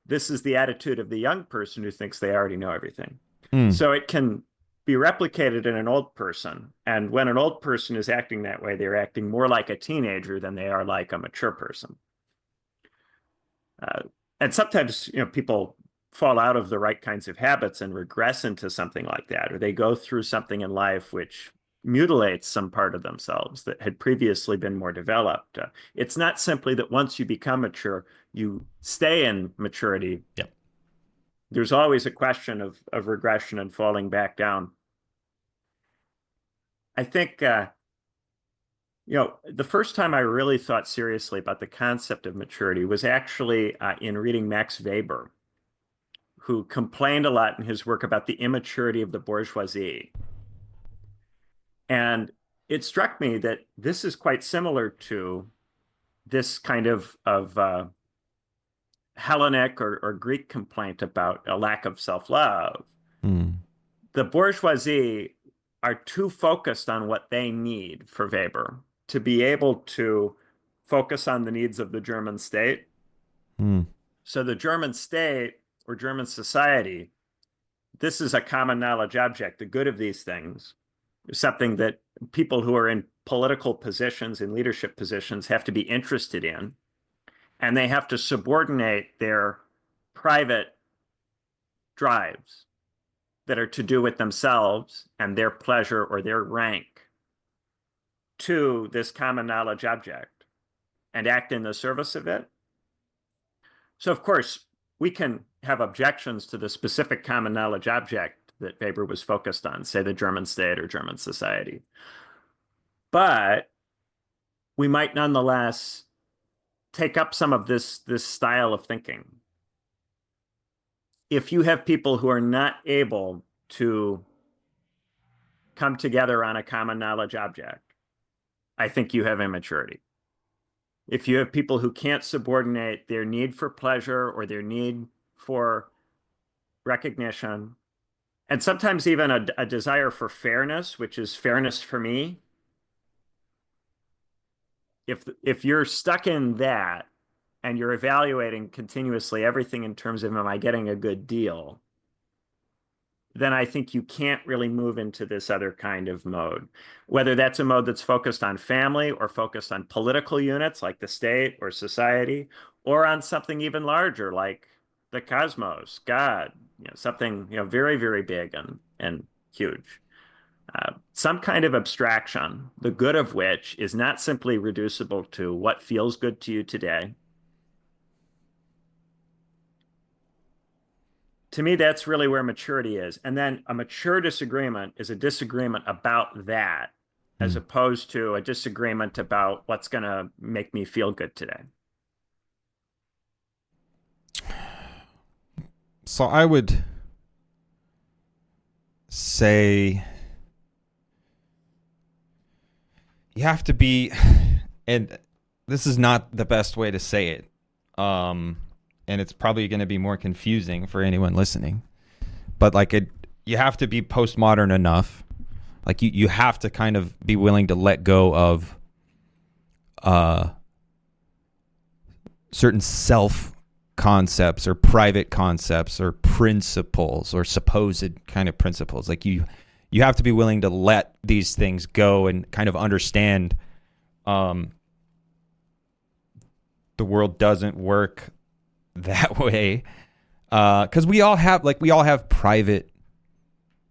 This is the attitude of the young person who thinks they already know everything.
Hmm.
So it can be replicated in an old person. And when an old person is acting that way, they're acting more like a teenager than they are like a mature person. Uh, and sometimes, people fall out of the right kinds of habits and regress into something like that, or they go through something in life which mutilates some part of themselves that had previously been more developed. It's not simply that once you become mature, you stay in maturity.
Yep.
There's always a question of regression and falling back down. I think, the first time I really thought seriously about the concept of maturity was actually in reading Max Weber, who complained a lot in his work about the immaturity of the bourgeoisie. And it struck me that this is quite similar to this kind of Hellenic or Greek complaint about a lack of self-love.
Hmm.
The bourgeoisie are too focused on what they need for Weber to be able to focus on the needs of the German state.
Hmm.
So the German state or German society, this is a common knowledge object. The good of these things is something that people who are in political positions and leadership positions have to be interested in. And they have to subordinate their private drives that are to do with themselves and their pleasure or their rank to this common knowledge object and act in the service of it. So, of course, we can have objections to the specific common knowledge object that Weber was focused on, say the German state or German society. But we might nonetheless take up some of this style of thinking. If you have people who are not able to come together on a common knowledge object, I think you have immaturity. If you have people who can't subordinate their need for pleasure or their need for recognition, and sometimes even a desire for fairness, which is fairness for me, if you're stuck in that and you're evaluating continuously everything in terms of, am I getting a good deal? Then I think you can't really move into this other kind of mode. Whether that's a mode that's focused on family or focused on political units like the state or society, or on something even larger like the cosmos, God, something very, very big and huge. Some kind of abstraction, the good of which is not simply reducible to what feels good to you today. To me, that's really where maturity is. And then a mature disagreement is a disagreement about that, as
Hmm.
opposed to a disagreement about what's going to make me feel good today.
So I would say you have to be, and this is not the best way to say it, and it's probably going to be more confusing for anyone listening. But you have to be postmodern enough. Like you have to kind of be willing to let go of certain self concepts or private concepts or principles or supposed kind of principles. Like you have to be willing to let these things go and kind of understand the world doesn't work that way. Because we all have private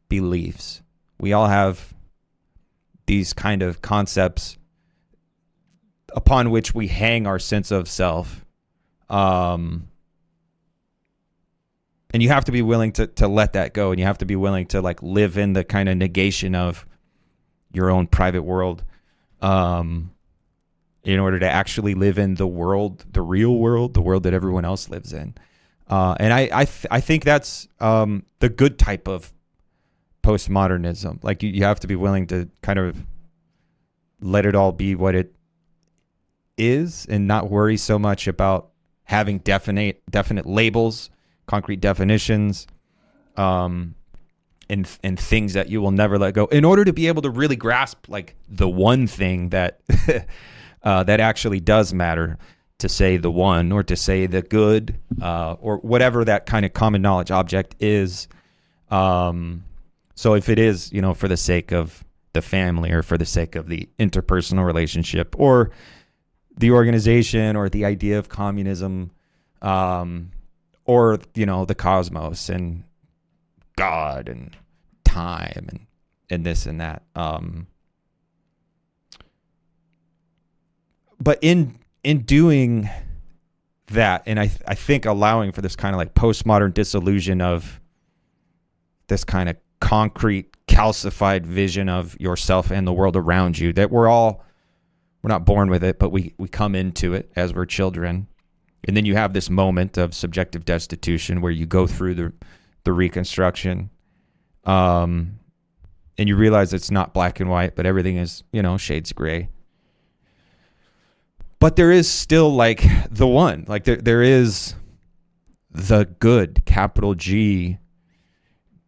beliefs. We all have these kind of concepts upon which we hang our sense of self. And you have to be willing to let that go, and you have to be willing to like live in the kind of negation of your own private world, in order to actually live in the world, the real world, the world that everyone else lives in. And I think that's the good type of postmodernism. Like you have to be willing to kind of let it all be what it is, and not worry so much about having definite labels, concrete definitions, and things that you will never let go, in order to be able to really grasp like the one thing that that actually does matter, to say the one, or to say the good, or whatever that kind of common knowledge object is. So if it is, for the sake of the family, or for the sake of the interpersonal relationship, or the organization, or the idea of communism, or the cosmos and God and time and this and that. But in doing that, and I think allowing for this kind of like postmodern disillusion of this kind of concrete, calcified vision of yourself and the world around you, that we're not born with it, but we come into it as we're children. And then you have this moment of subjective destitution where you go through the reconstruction, and you realize it's not black and white, but everything is, shades of gray. But there is still like the one, like there is the good, capital G,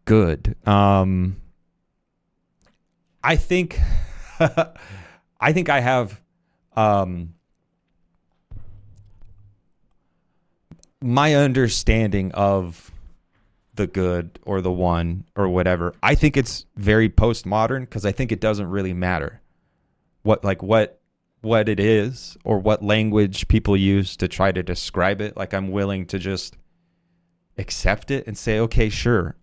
good. I think, I have, my understanding of the good or the one or whatever. I think it's very postmodern, because I think it doesn't really matter what it is, or what language people use to try to describe it. Like, I'm willing to just accept it and say, okay, sure.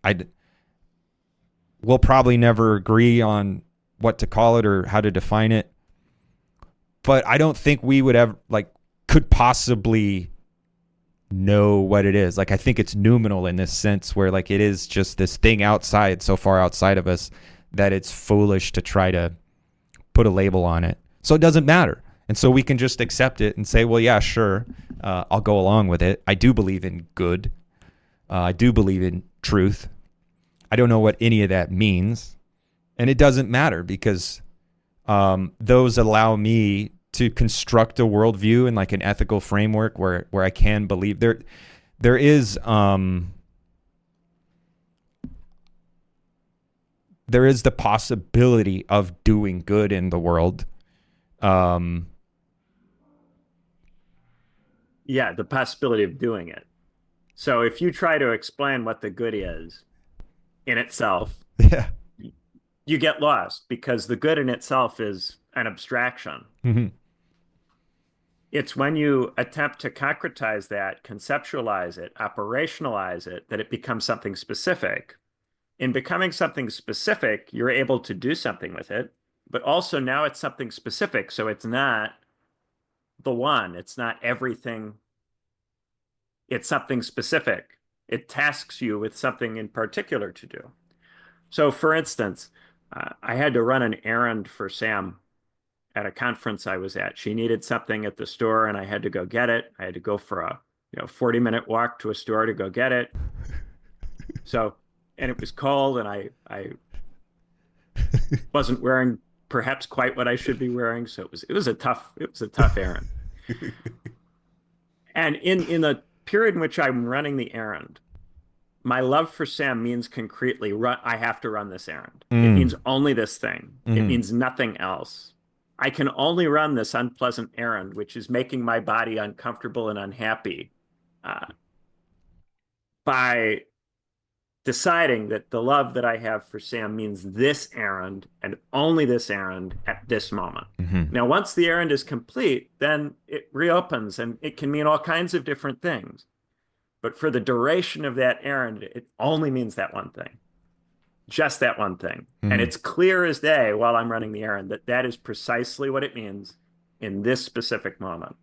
We'll probably never agree on what to call it or how to define it, but I don't think we would ever could possibly know what it is. Like, I think it's noumenal in this sense, where like it is just this thing outside, so far outside of us, that it's foolish to try to put a label on it. So it doesn't matter. And so we can just accept it and say, well, yeah, sure, I'll go along with it. I do believe in good. I do believe in truth. I don't know what any of that means. And it doesn't matter, because those allow me to construct a worldview and like an ethical framework where I can believe there is the possibility of doing good in the world.
Yeah, the possibility of doing it. So if you try to explain what the good is in itself,
Yeah.
you get lost, because the good in itself is an abstraction.
Mm-hmm.
It's when you attempt to concretize that, conceptualize it, operationalize it, that it becomes something specific. In becoming something specific, you're able to do something with it, but also now it's something specific. So it's not the one, it's not everything. It's something specific. It tasks you with something in particular to do. So, for instance, I had to run an errand for Sam at a conference I was at. She needed something at the store, and I had to go get it. I had to go for a 40-minute walk to a store to go get it. So, and it was cold, and I wasn't wearing perhaps quite what I should be wearing. So it was a tough errand. And in the period in which I'm running the errand, my love for Sam means concretely, I have to run this errand. It means only this thing. It means nothing else. I can only run this unpleasant errand, which is making my body uncomfortable and unhappy. by deciding that the love that I have for Sam means this errand and only this errand at this moment.
Mm-hmm.
Now, once the errand is complete, then it reopens and it can mean all kinds of different things. But for the duration of that errand, it only means that one thing, just that one thing. And
Mm-hmm.
it's clear as day while I'm running the errand that that is precisely what it means in this specific moment.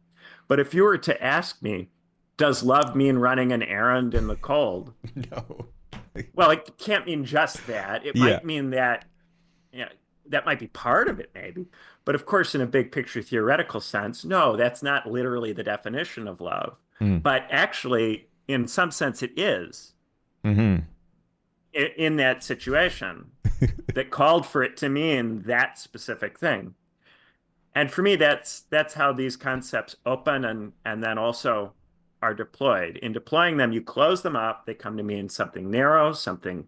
But if you were to ask me, does love mean running an errand in the cold?
No.
Well, it can't mean just that. It
Yeah.
might mean that, you know, that might be part of it, maybe. But of course, in a big picture theoretical sense, no, that's not literally the definition of love.
Mm.
But actually, in some sense, it is
Mm-hmm.
in that situation that called for it to mean that specific thing. And for me, that's how these concepts open and then also are deployed. In deploying them, you close them up, they come to mean something narrow, something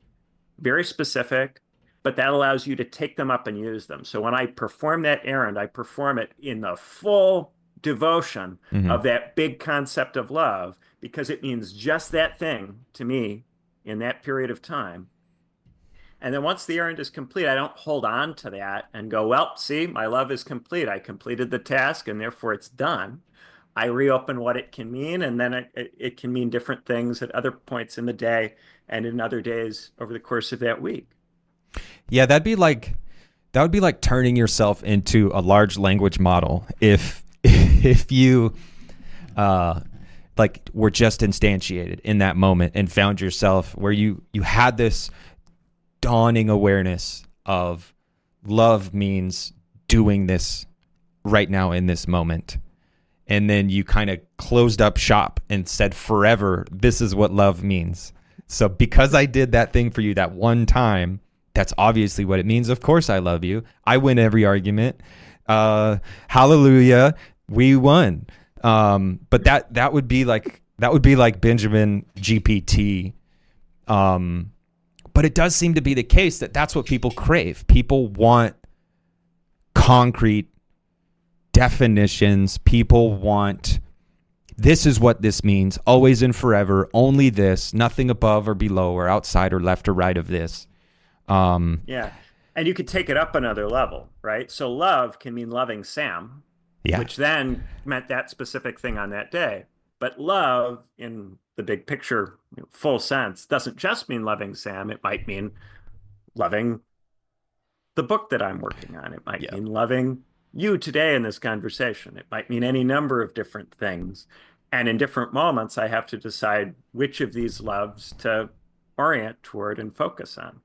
very specific, but that allows you to take them up and use them. So when I perform that errand, I perform it in the full devotion
Mm-hmm.
of that big concept of love because it means just that thing to me in that period of time. And then once the errand is complete, I don't hold on to that and go, well, see, my love is complete. I completed the task and therefore it's done. I reopen what it can mean, and then it can mean different things at other points in the day and in other days over the course of that week.
Yeah, that would be like turning yourself into a large language model if if you like were just instantiated in that moment and found yourself where you had this dawning awareness of love means doing this right now in this moment. And then you kind of closed up shop and said forever, this is what love means. So because I did that thing for you that one time, that's obviously what it means. Of course I love you. I win every argument. Hallelujah. We won. But that would be like Benjamin GPT. But it does seem to be the case that that's what people crave. People want concrete definitions. People want, this is what this means, always and forever, only this, nothing above or below or outside or left or right of this.
Yeah. And you could take it up another level, right? So love can mean loving Sam,
Yeah.
which then meant that specific thing on that day. But love in the big picture, full sense, doesn't just mean loving Sam. It might mean loving the book that I'm working on. It might
Yeah.
mean loving you today in this conversation. It might mean any number of different things. And in different moments, I have to decide which of these loves to orient toward and focus on.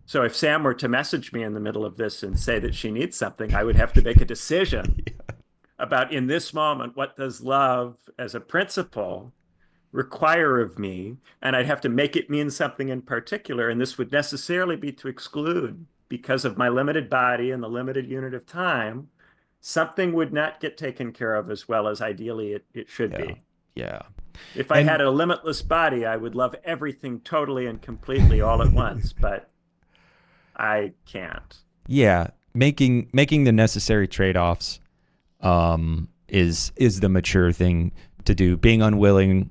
So if Sam were to message me in the middle of this and say that she needs something, I would have to make a decision about in this moment, what does love as a principle require of me? And I'd have to make it mean something in particular. And this would necessarily be to exclude, because of my limited body and the limited unit of time, something would not get taken care of as well as ideally it should
Yeah.
be.
Yeah.
If I had a limitless body, I would love everything totally and completely all at once, but I can't.
Yeah. Making the necessary trade-offs is the mature thing to do. Being unwilling,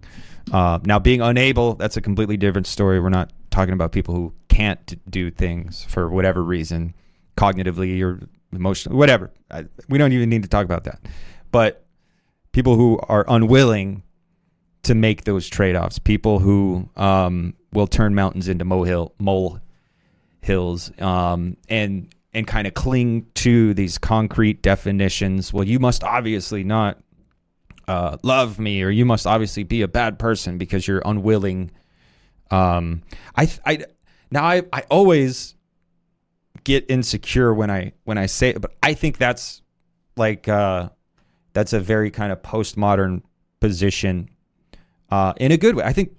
now being unable, that's a completely different story. We're not talking about people who can't do things for whatever reason, cognitively or emotionally, whatever. We don't even need to talk about that. But people who are unwilling to make those trade-offs, people who will turn mountains into mole hills, and kind of cling to these concrete definitions. Well, you must obviously not love me, or you must obviously be a bad person because you're unwilling. I always get insecure when I say it, but I think that's like that's a very kind of postmodern position in a good way. I think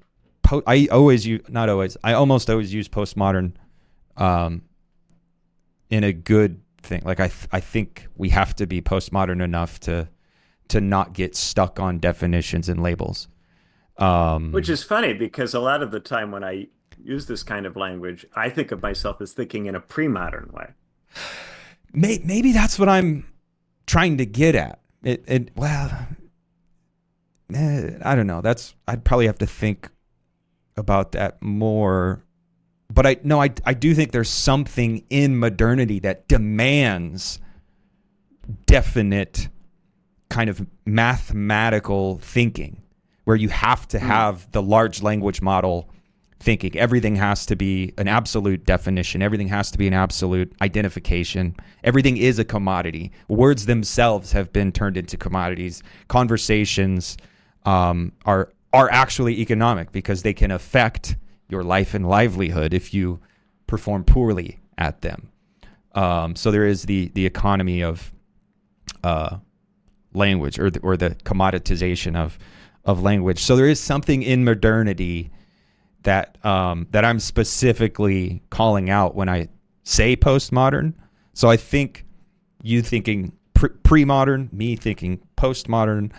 I almost always use postmodern in a good thing. Like I think we have to be postmodern enough to not get stuck on definitions and labels.
Which is funny because a lot of the time when I use this kind of language, I think of myself as thinking in a pre-modern way.
Maybe that's what I'm trying to get at. I don't know. I'd probably have to think about that more. But I do think there's something in modernity that demands definite kind of mathematical thinking, where you have to have the large language model thinking. Everything has to be an absolute definition. Everything has to be an absolute identification. Everything is a commodity. Words themselves have been turned into commodities. Conversations are actually economic because they can affect your life and livelihood if you perform poorly at them. So there is the economy of language, or the commoditization of language. So there is something in modernity that I'm specifically calling out when I say postmodern. So I think you thinking pre-modern, me thinking postmodern.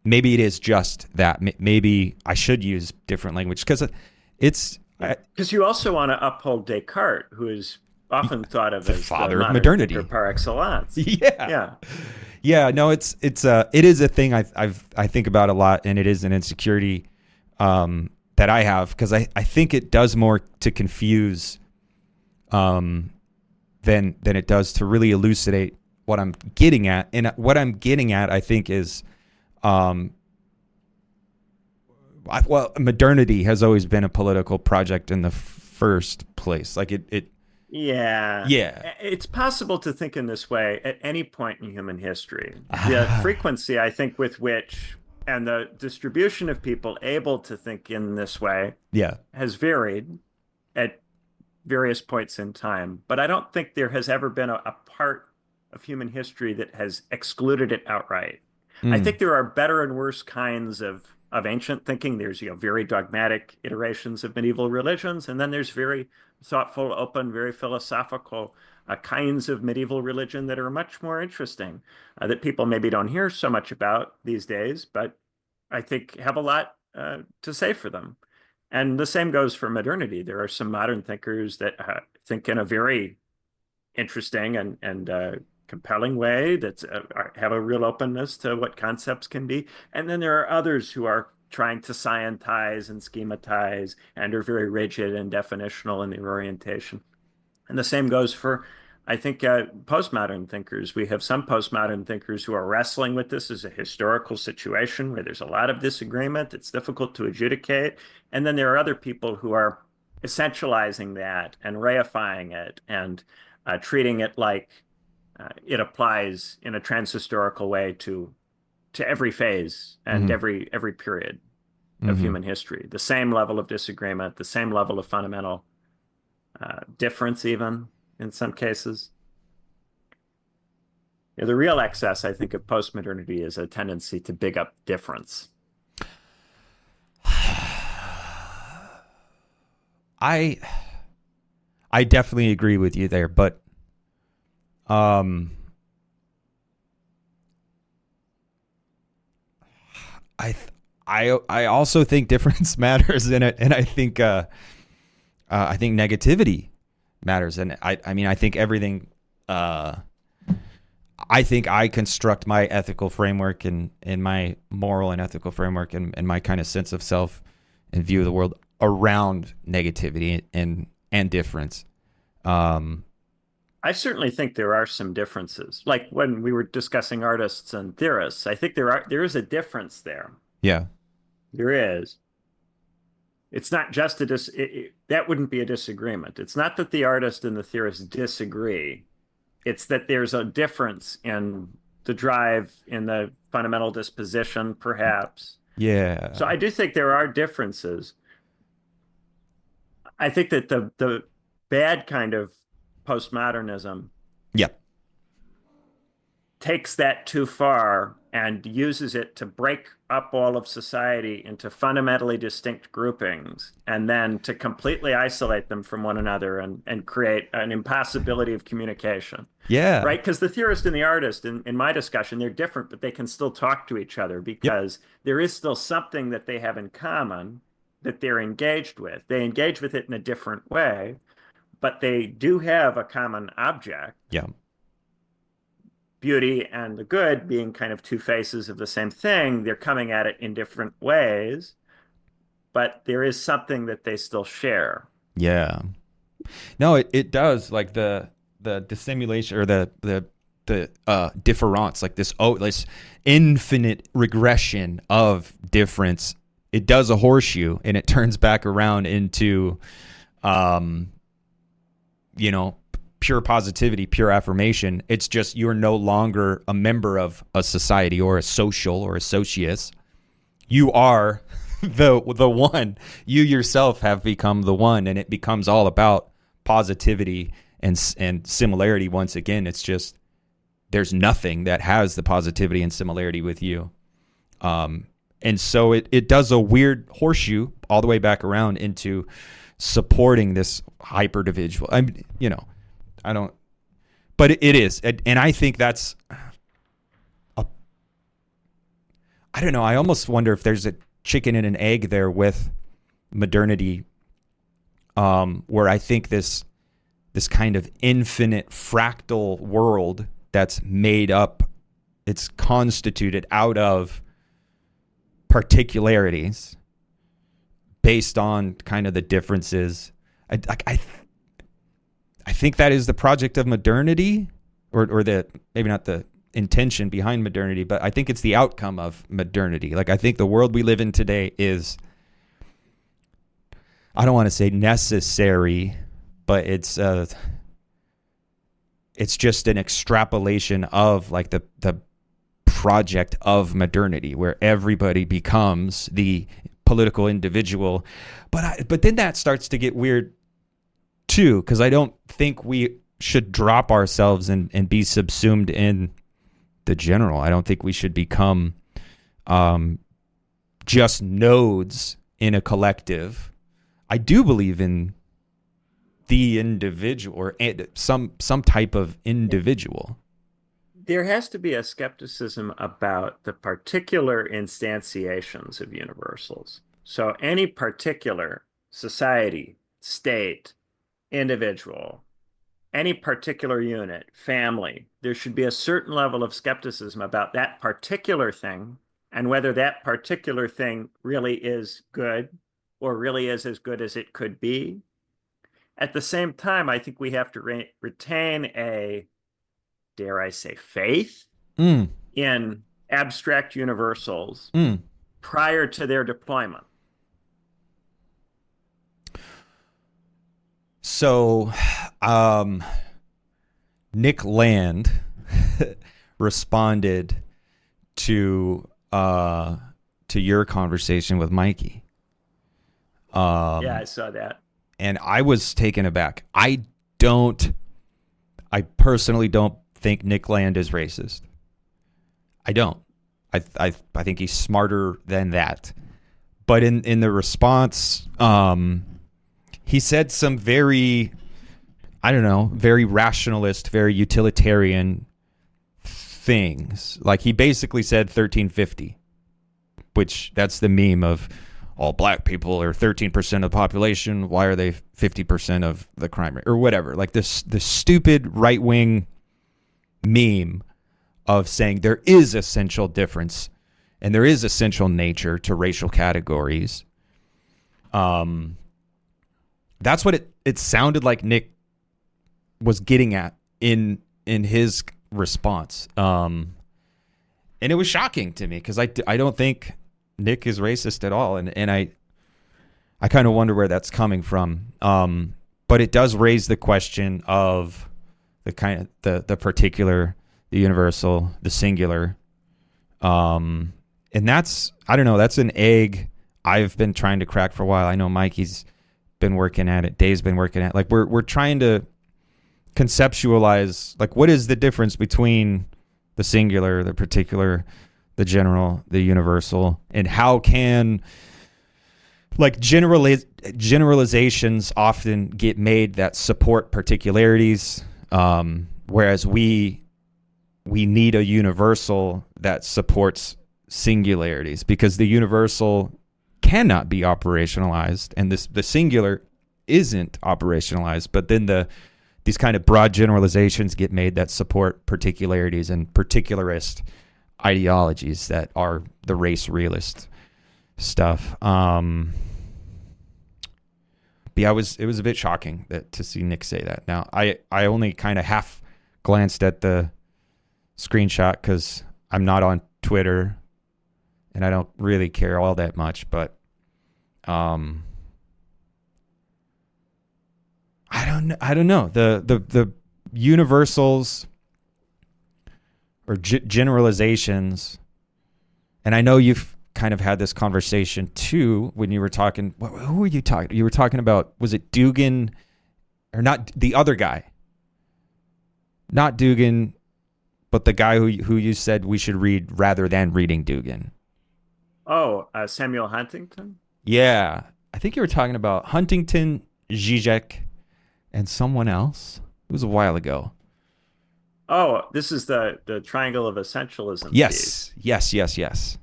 Maybe it is just that. Maybe I should use different language because it's
because you also want to uphold Descartes, who is often thought of
the
as the
father of
modern
modernity
thinker par excellence.
Yeah.
Yeah.
Yeah, no, it is a thing I think about a lot, and it is an insecurity that I have, because I think it does more to confuse than it does to really elucidate what I'm getting at. And what I'm getting at, I think, is modernity has always been a political project in the first place. Like it
Yeah.
yeah.
It's possible to think in this way at any point in human history. The frequency, I think, with which and the distribution of people able to think in this way
Yeah.
has varied at various points in time. But I don't think there has ever been a part of human history that has excluded it outright. I think there are better and worse kinds of ancient thinking. There's, very dogmatic iterations of medieval religions, and then there's very thoughtful, open, very philosophical kinds of medieval religion that are much more interesting, that people maybe don't hear so much about these days, but I think have a lot to say for them. And the same goes for modernity. There are some modern thinkers that think in a very interesting and compelling way that have a real openness to what concepts can be. And then there are others who are trying to scientize and schematize and are very rigid and definitional in their orientation. And the same goes for, I think, postmodern thinkers. We have some postmodern thinkers who are wrestling with this as a historical situation where there's a lot of disagreement. It's difficult to adjudicate. And then there are other people who are essentializing that and reifying it and treating it like it applies in a transhistorical way to every phase and
Mm-hmm.
every period of
Mm-hmm.
human history. The same level of disagreement, the same level of fundamental difference, even in some cases. The real excess, I think, of postmodernity is a tendency to big up difference.
I definitely agree with you there, but I I also think difference matters in it, and I think negativity matters, and I mean I think everything. I think I construct my ethical framework and my moral and ethical framework and my kind of sense of self and view of the world around negativity and difference.
I certainly think there are some differences. Like when we were discussing artists and theorists, I think there is a difference there.
Yeah.
There is. It's not just that wouldn't be a disagreement. It's not that the artist and the theorist disagree. It's that there's a difference in the drive, in the fundamental disposition, perhaps. So
Yeah.
I do think there are differences. I think that the bad kind of postmodernism
Yeah.
takes that too far and uses it to break up all of society into fundamentally distinct groupings and then to completely isolate them from one another and create an impossibility of communication.
Yeah.
Right? Because the theorist and the artist, in my discussion, they're different, but they can still talk to each other
Yep.
because there is still something that they have in common that they're engaged with. They engage with it in a different way, but they do have a common object,
Yeah.
beauty and the good being kind of two faces of the same thing. They're coming at it in different ways, but there is something that they still share.
Yeah. No, it does, like the dissimulation or the difference, like this infinite regression of difference. It does a horseshoe and it turns back around into you know, pure positivity, pure affirmation. It's just you're no longer a member of a society or a social or associates. You are the one. You yourself have become the one, and it becomes all about positivity and similarity. Once again, it's just there's nothing that has the positivity and similarity with you. And so it does a weird horseshoe all the way back around into supporting this hyper individual. I don't, but it is. And I think that's, I don't know. I almost wonder if there's a chicken and an egg there with modernity, where I think this kind of infinite fractal world that's made up, it's constituted out of particularities based on kind of the differences. I think that is the project of modernity, or the maybe not the intention behind modernity, but I think it's the outcome of modernity. Like I think the world we live in today is, I don't want to say necessary, but it's just an extrapolation of like the project of modernity, where everybody becomes the political individual. But then that starts to get weird too, because I don't think we should drop ourselves and be subsumed in the general. I don't think we should become just nodes in a collective. I do believe in the individual, or some type of individual.
There has to be a skepticism about the particular instantiations of universals. So any particular society, state, individual, any particular unit, family, there should be a certain level of skepticism about that particular thing and whether that particular thing really is good or really is as good as it could be. At the same time, I think we have to retain a, dare I say, faith in abstract universals prior to their deployment.
So, Nick Land responded to your conversation with Mikey.
Yeah, I saw that.
And I was taken aback. I personally don't think Nick Land is racist. I don't. I think he's smarter than that. But in the response, he said some very, I don't know, very rationalist, very utilitarian things. Like he basically said 1350, which that's the meme of all black people are 13% of the population. Why are they 50% of the crime rate or whatever? Like this stupid right-wing meme of saying there is essential difference and there is essential nature to racial categories. That's what it sounded like Nick was getting at in his response. And it was shocking to me because I don't think Nick is racist at all. And I kind of wonder where that's coming from. But it does raise the question of the kind of the particular, the universal, the singular. And that's, I don't know, that's an egg I've been trying to crack for a while. I know Mikey's been working at it. Dave's been working at it. Like we're trying to conceptualize, like, what is the difference between the singular, the particular, the general, the universal, and how can, like, generalizations often get made that support particularities, whereas we need a universal that supports singularities, because the universal cannot be operationalized and the singular isn't operationalized. But then these kind of broad generalizations get made that support particularities and particularist ideologies that are the race realist stuff. But yeah, it was a bit shocking to see Nick say that. Now, I only kind of half glanced at the screenshot because I'm not on Twitter and I don't really care all that much. But I don't know. The universals or generalizations, and I know you've kind of had this conversation too when you were talking. Who were you talking? You were talking about, was it Dugan or not? The other guy, not Dugan, but the guy who you said we should read rather than reading Dugan.
Oh, Samuel Huntington?
Yeah, I think you were talking about Huntington, Zizek, and someone else. It was a while ago.
Oh, this is the triangle of essentialism
Yes,
piece.
yes.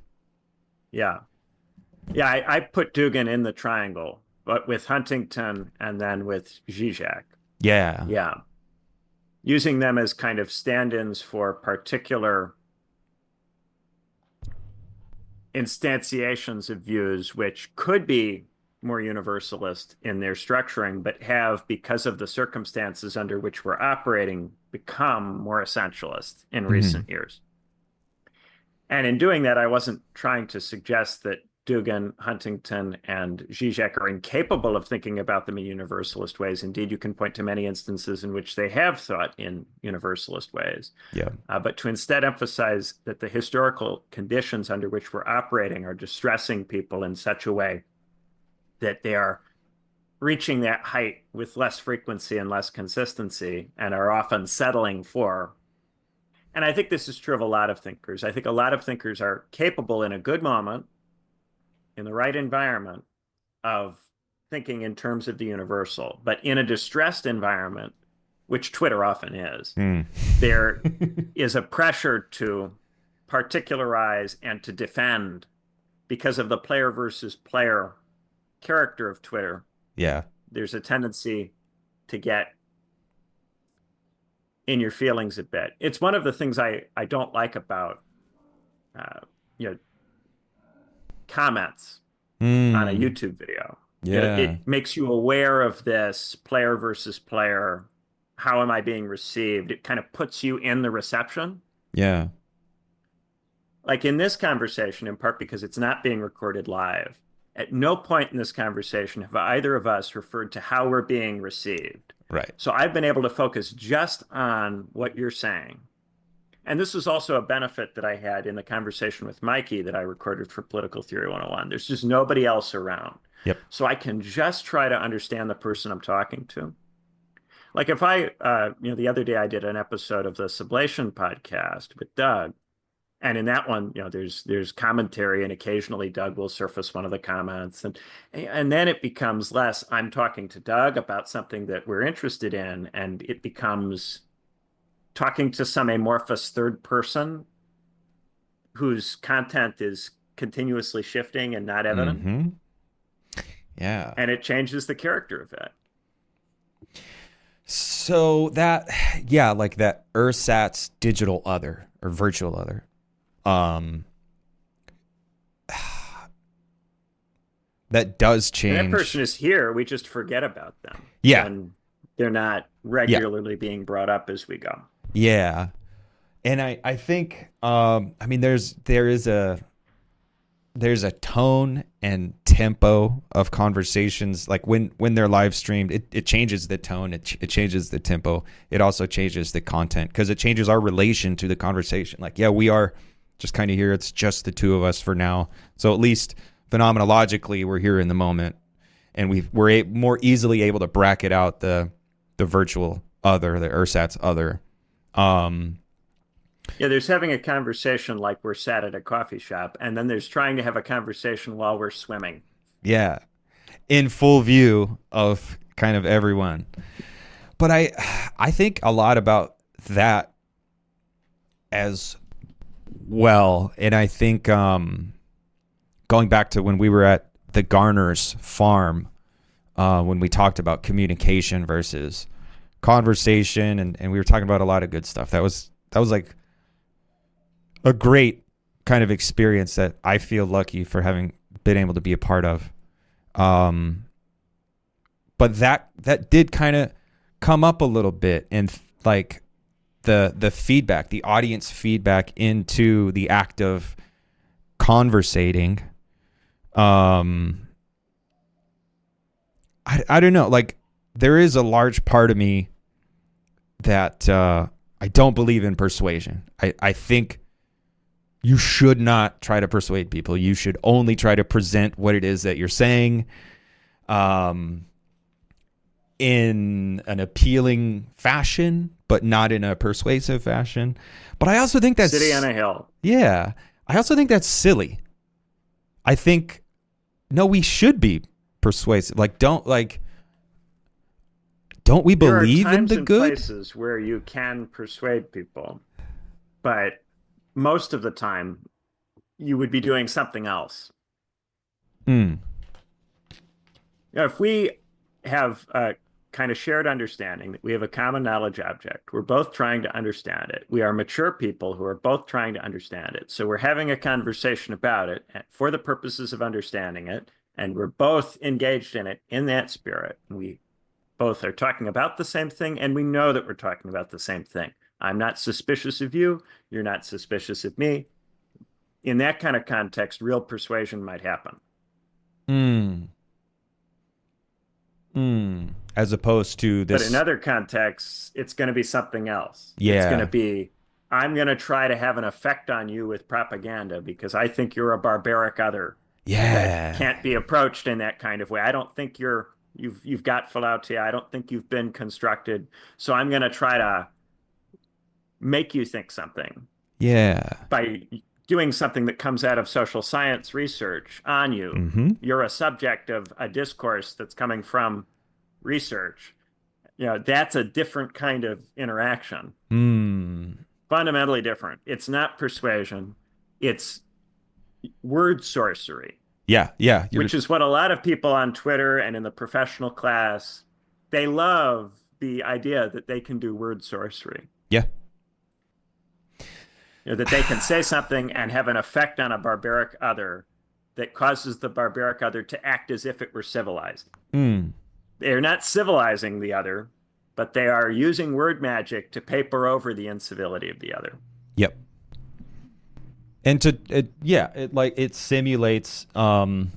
Yeah. Yeah, I put Dugan in the triangle, but with Huntington and then with Zizek.
Yeah.
Yeah. Using them as kind of stand-ins for particular instantiations of views, which could be more universalist in their structuring, but have, because of the circumstances under which we're operating, become more essentialist in
Mm-hmm.
recent years. And in doing that, I wasn't trying to suggest that Dugan, Huntington, and Zizek are incapable of thinking about them in universalist ways. Indeed, you can point to many instances in which they have thought in universalist ways.
Yeah.
But to instead emphasize that the historical conditions under which we're operating are distressing people in such a way that they are reaching that height with less frequency and less consistency and are often settling for. And I think this is true of a lot of thinkers. I think a lot of thinkers are capable in a good moment, in the right environment, of thinking in terms of the universal. But in a distressed environment, which Twitter often is, there is a pressure to particularize and to defend because of the player versus player character of Twitter.
Yeah.
There's a tendency to get in your feelings a bit. It's one of the things I don't like about comments on a YouTube video.
Yeah.
It makes you aware of this player versus player. How am I being received? It kind of puts you in the reception.
Yeah.
Like in this conversation, in part because it's not being recorded live, at no point in this conversation have either of us referred to how we're being received.
Right.
So I've been able to focus just on what you're saying. And this is also a benefit that I had in the conversation with Mikey that I recorded for Political Theory 101. There's just nobody else around.
Yep.
So I can just try to understand the person I'm talking to. Like if I, the other day I did an episode of the Sublation podcast with Doug. And in that one, there's commentary, and occasionally Doug will surface one of the comments, and then it becomes less I'm talking to Doug about something that we're interested in, and it becomes talking to some amorphous third person whose content is continuously shifting and not evident.
Mm-hmm. Yeah.
And it changes the character of it.
So that, yeah, like that ersatz digital other or virtual other. That does change.
And that person is here. We just forget about them.
Yeah.
And they're not regularly being brought up as we go.
Yeah. And I think, there is a tone and tempo of conversations. Like when they're live streamed, it changes the tone. It changes the tempo. It also changes the content because it changes our relation to the conversation. Like, yeah, we are just kind of here. It's just the two of us for now. So at least phenomenologically, we're here in the moment, and we're more easily able to bracket out the virtual other, the ersatz other.
Yeah, there's having a conversation like we're sat at a coffee shop, and then there's trying to have a conversation while we're swimming.
Yeah, in full view of kind of everyone. But I think a lot about that as well, and I think going back to when we were at the Garner's farm, when we talked about communication versus conversation, and we were talking about a lot of good stuff. That was like a great kind of experience that I feel lucky for having been able to be a part of. but that did kind of come up a little bit, and like the feedback, the audience feedback into the act of conversating. I don't know. Like, there is a large part of me that I don't believe in persuasion. I think you should not try to persuade people. You should only try to present what it is that you're saying in an appealing fashion, but not in a persuasive fashion. But I also think that's...
City on a hill.
Yeah. I also think that's silly. I think, no, we should be persuasive. Like, don't we believe in the good?
There are times and places where you can persuade people, but most of the time you would be doing something else. If we have a kind of shared understanding that we have a common knowledge object, we're both trying to understand it. We are mature people who are both trying to understand it. So we're having a conversation about it for the purposes of understanding it, and we're both engaged in it in that spirit. We both are talking about the same thing, and we know that we're talking about the same thing. I'm not suspicious of you. You're not suspicious of me. In that kind of context, real persuasion might happen.
As opposed to this.
But in other contexts, it's going to be something else.
Yeah.
It's going to be, I'm going to try to have an effect on you with propaganda because I think you're a barbaric other.
Yeah.
That can't be approached in that kind of way. I don't think you've got philautia. I don't think you've been constructed. So I'm going to try to make you think something.
Yeah.
By doing something that comes out of social science research on you.
Mm-hmm.
You're a subject of a discourse that's coming from research. That's a different kind of interaction. Fundamentally different. It's not persuasion. It's word sorcery.
Yeah.
Which is what a lot of people on Twitter and in the professional class, they love the idea that they can do word sorcery.
Yeah.
That they can say something and have an effect on a barbaric other that causes the barbaric other to act as if it were civilized. They're not civilizing the other, but they are using word magic to paper over the incivility of the other.
Yep. And it simulates a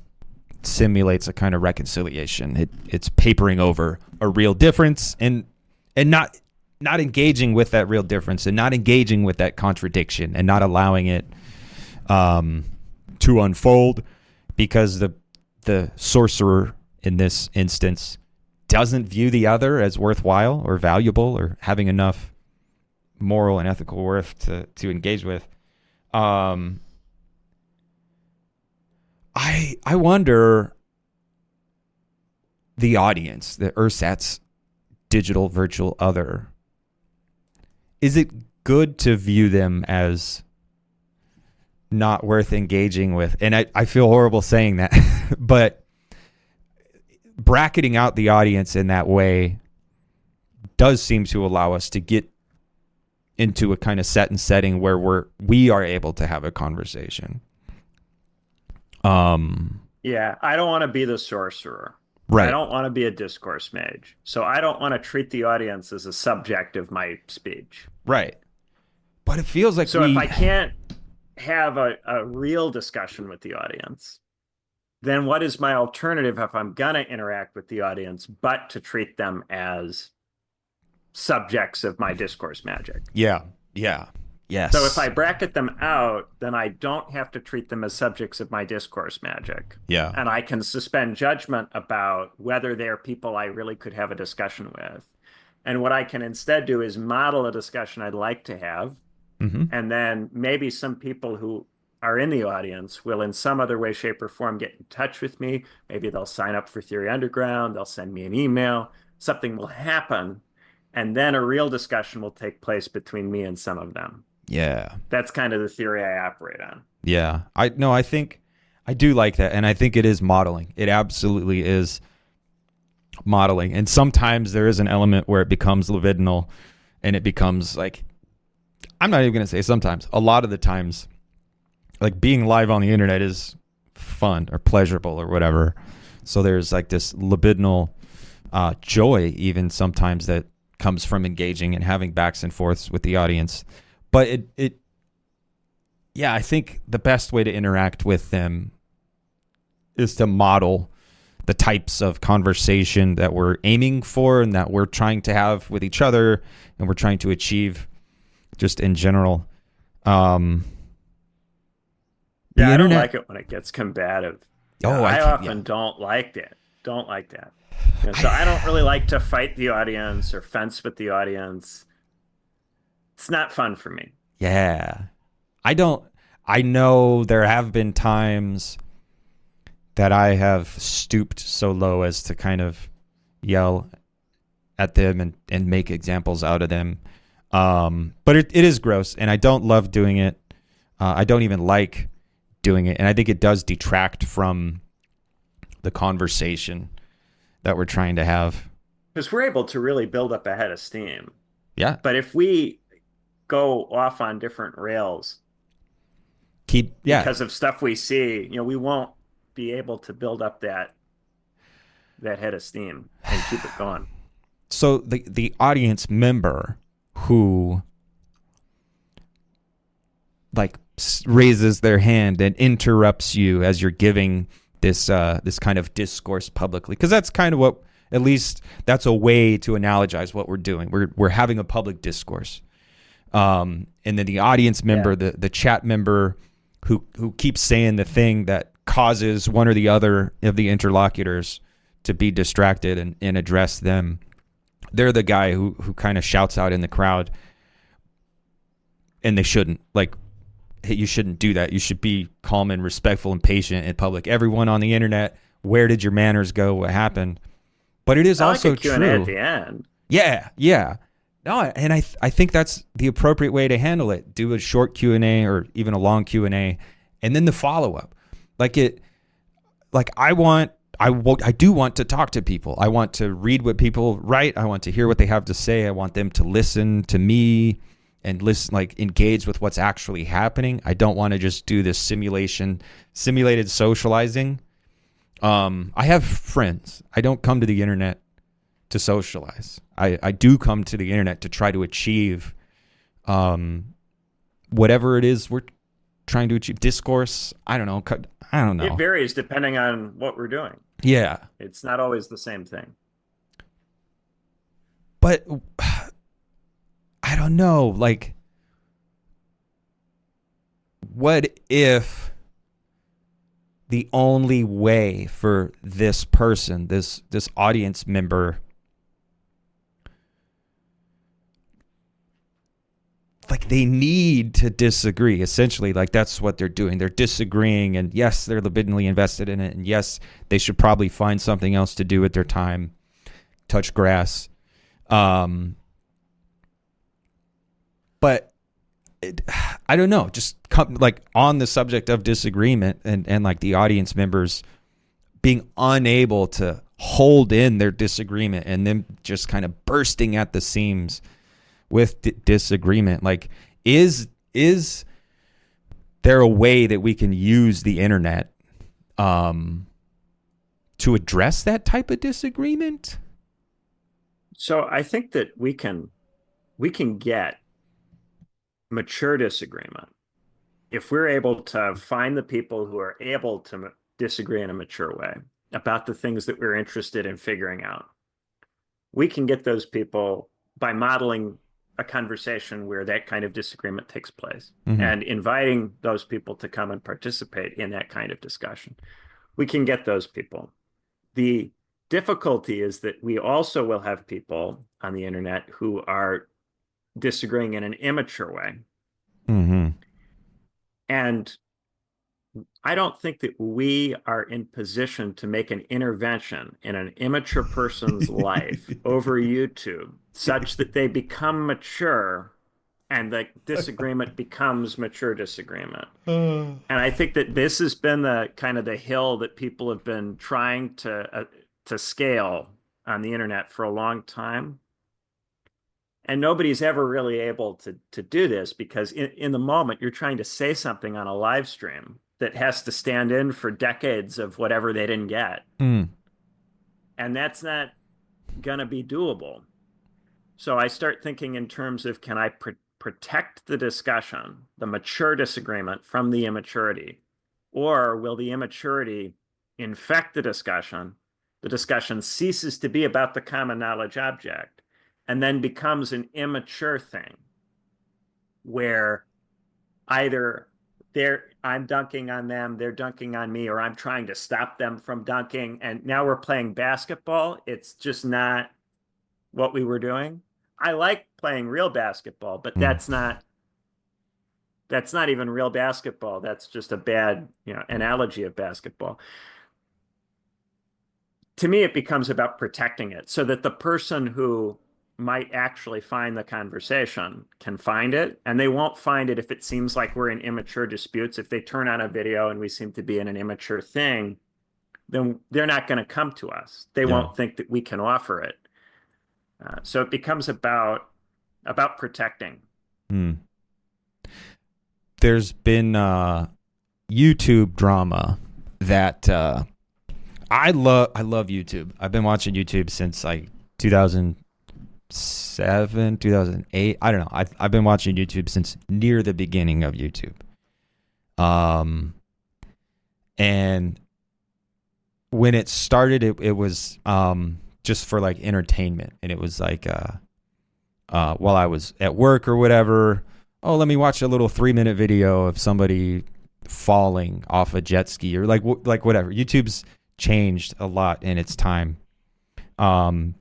kind of reconciliation. It's papering over a real difference and not engaging with that real difference and not engaging with that contradiction and not allowing it to unfold, because the sorcerer in this instance doesn't view the other as worthwhile or valuable or having enough moral and ethical worth to engage with. I wonder, the audience, the ersatz digital virtual other, is it good to view them as not worth engaging with? And I feel horrible saying that, but bracketing out the audience in that way does seem to allow us to get into a kind of set and setting where we are able to have a conversation.
Yeah, I don't want to be the sorcerer.
Right.
I don't want to be a discourse mage. So I don't want to treat the audience as a subject of my speech.
Right. But it feels like
if I can't have a real discussion with the audience, then what is my alternative if I'm going to interact with the audience, but to treat them as subjects of my discourse magic?
Yeah. Yes.
So if I bracket them out, then I don't have to treat them as subjects of my discourse magic.
Yeah.
And I can suspend judgment about whether they're people I really could have a discussion with. And what I can instead do is model a discussion I'd like to have.
Mm-hmm.
And then maybe some people who are in the audience will in some other way, shape, or form get in touch with me. Maybe they'll sign up for Theory Underground. They'll send me an email. Something will happen. And then a real discussion will take place between me and some of them.
Yeah.
That's kind of the theory I operate on.
Yeah. I think I do like that. And I think it is modeling. It absolutely is modeling. And sometimes there is an element where it becomes libidinal and it becomes like, I'm not even going to say sometimes, a lot of the times, like being live on the internet is fun or pleasurable or whatever. So there's like this libidinal joy, even sometimes, that comes from engaging and having backs and forths with the audience. But yeah, I think the best way to interact with them is to model the types of conversation that we're aiming for and that we're trying to have with each other and we're trying to achieve just in general. The
Yeah, I don't
internet.
like it when it gets combative. Yeah,
Oh, I
I
can't. Yeah.
often don't like that. Don't like that. You know, so I don't really
I,
like to fight the audience or fence with the audience. It's not fun for me.
yeah. I don't. I know there have been times that I have stooped so low as to kind of yell at them and make examples out of them. But it is gross, and I don't love doing it. I don't even like doing it, and I think it does detract from the conversation that we're trying to have.
Because we're able to really build up a head of steam.
Yeah,
But if we go off on different rails
yeah.
because of stuff we see, we won't be able to build up that head of steam and keep it going.
So the audience member who like raises their hand and interrupts you as you're giving this kind of discourse publicly, because that's kind of what, at least that's a way to analogize what we're doing. We're having a public discourse, and then the audience member, the chat member who keeps saying the thing that causes one or the other of the interlocutors to be distracted and address them. They're the guy who kind of shouts out in the crowd, and they shouldn't. Like, hey, you shouldn't do that. You should be calm and respectful and patient in public. Everyone on the internet, where did your manners go? What happened? But it is
I like
also
a Q&A
true.
at the end.
Yeah, yeah. No, and I think that's the appropriate way to handle it. Do a short Q&A or even a long Q&A, and then the follow-up. Like I do want to talk to people. I want to read what people write. I want to hear what they have to say. I want them to listen to me and listen, like engage with what's actually happening. I don't want to just do this simulated socializing. I have friends. I don't come to the internet to socialize. I do come to the internet to try to achieve whatever it is we're trying to achieve. Discourse. I don't know.
It varies depending on what we're doing.
Yeah.
It's not always the same thing.
But I don't know. Like, what if the only way for this person, this audience member, like they need to disagree, essentially? Like, that's what they're doing. They're disagreeing, and yes, they're libidinally invested in it, and yes, they should probably find something else to do with their time, touch grass. But I don't know, just like on the subject of disagreement and like the audience members being unable to hold in their disagreement and them just kind of bursting at the seams with disagreement. Like, is there a way that we can use the internet to address that type of disagreement?
So I think that we can get mature disagreement if we're able to find the people who are able to disagree in a mature way about the things that we're interested in figuring out. We can get those people by modeling a conversation where that kind of disagreement takes place and inviting those people to come and participate in that kind of discussion. We can get those people. The difficulty is that we also will have people on the internet who are disagreeing in an immature way. And I don't think that we are in position to make an intervention in an immature person's life over YouTube such that they become mature and the disagreement becomes mature disagreement. And I think that this has been the kind of the hill that people have been trying to scale on the internet for a long time. And nobody's ever really able to do this because in the moment you're trying to say something on a live stream that has to stand in for decades of whatever they didn't get. And that's not going to be doable. So I start thinking in terms of, can I protect the discussion, the mature disagreement, from the immaturity? Or will the immaturity infect the discussion? The discussion ceases to be about the common knowledge object and then becomes an immature thing where either I'm dunking on them, they're dunking on me, or I'm trying to stop them from dunking. And now we're playing basketball. It's just not what we were doing. I like playing real basketball, but
Mm.
that's not even real basketball. That's just a bad, analogy of basketball. To me, it becomes about protecting it so that the person who might actually find the conversation can find it, and they won't find it if it seems like we're in immature disputes. If they turn on a video and we seem to be in an immature thing, then they're not going to come to us. They
Yeah.
won't think that we can offer it. So it becomes about protecting.
Mm. There's been YouTube drama that I love YouTube. I've been watching YouTube since like 2007, 2008. I don't know. I've been watching YouTube since near the beginning of YouTube. And when it started, it was just for like entertainment, and it was like while I was at work or whatever. Oh, let me watch a little 3-minute video of somebody falling off a jet ski, or like whatever. YouTube's changed a lot in its time. And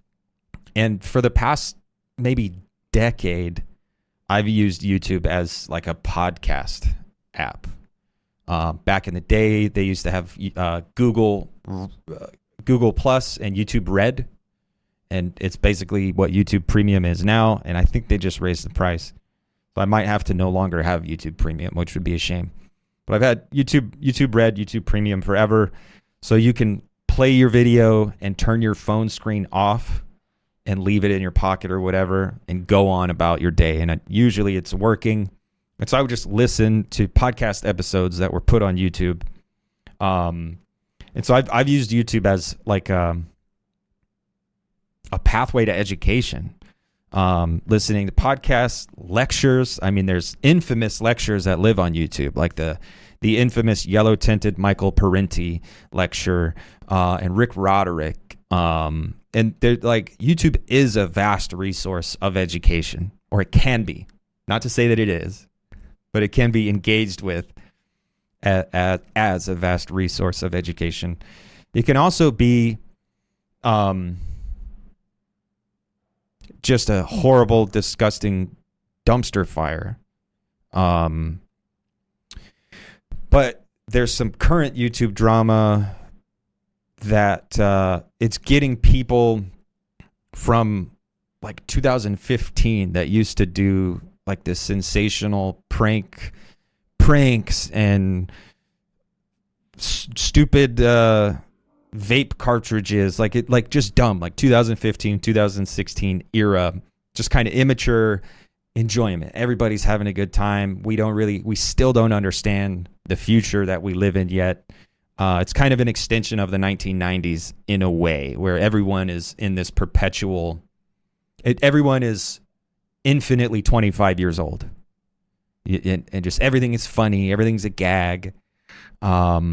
for the past maybe decade, I've used YouTube as like a podcast app. Back in the day, they used to have Google Plus and YouTube Red, and it's basically what YouTube Premium is now. And I think they just raised the price, so I might have to no longer have YouTube Premium, which would be a shame. But I've had YouTube Red, YouTube Premium forever, so you can play your video and turn your phone screen off and leave it in your pocket or whatever and go on about your day. And usually it's working. And so I would just listen to podcast episodes that were put on YouTube. And so I've used YouTube as like a pathway to education. Listening to podcasts, lectures. I mean, there's infamous lectures that live on YouTube, like the infamous yellow tinted Michael Parenti lecture, and Rick Roderick. And they're like, YouTube is a vast resource of education, or it can be. Not to say that it is, but it can be engaged with as a vast resource of education. It can also be just a horrible, disgusting dumpster fire. But there's some current YouTube drama that it's getting people from like 2015 that used to do like this sensational pranks and stupid vape cartridges, like just dumb, like 2015, 2016 era, just kind of immature enjoyment. Everybody's having a good time. We still don't understand the future that we live in yet. It's kind of an extension of the 1990s in a way, where everyone is in this perpetual, everyone is infinitely 25 years old. And just everything is funny. Everything's a gag. But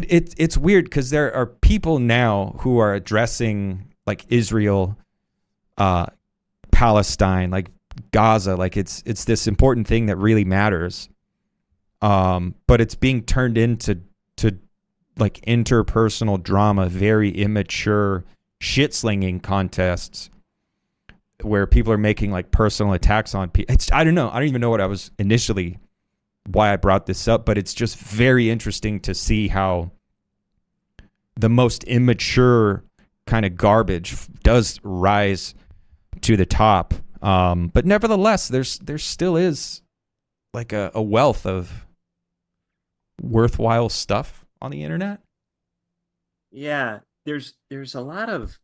it's weird because there are people now who are addressing like Israel, Palestine, like Gaza, like it's this important thing that really matters. But it's being turned into like interpersonal drama, very immature shit-slinging contests where people are making like personal attacks on people. I don't know. I don't even know what I was initially, why I brought this up, but it's just very interesting to see how the most immature kind of garbage does rise to the top. But nevertheless, there still is like a wealth of worthwhile stuff on the internet.
Yeah, there's a lot of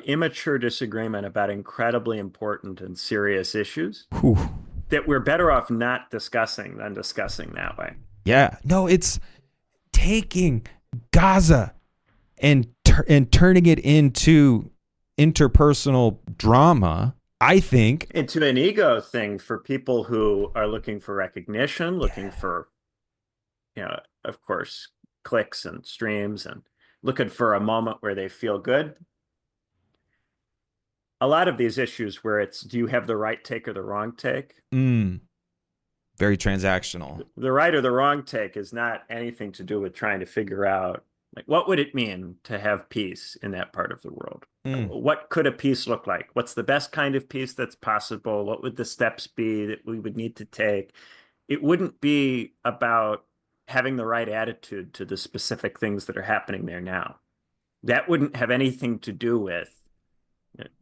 immature disagreement about incredibly important and serious issues
Whew.
that we're better off not discussing than discussing that way.
Yeah. No, it's taking Gaza and turning it into interpersonal drama, I think.
Into an ego thing for people who are looking for recognition, looking for, of course, clicks and streams, and looking for a moment where they feel good. A lot of these issues where it's, do you have the right take or the wrong take?
Very transactional.
The right or the wrong take is not anything to do with trying to figure out, like, what would it mean to have peace in that part of the world? What could a peace look like? What's the best kind of peace that's possible? What would the steps be that we would need to take? It wouldn't be about having the right attitude to the specific things that are happening there now. That wouldn't have anything to do with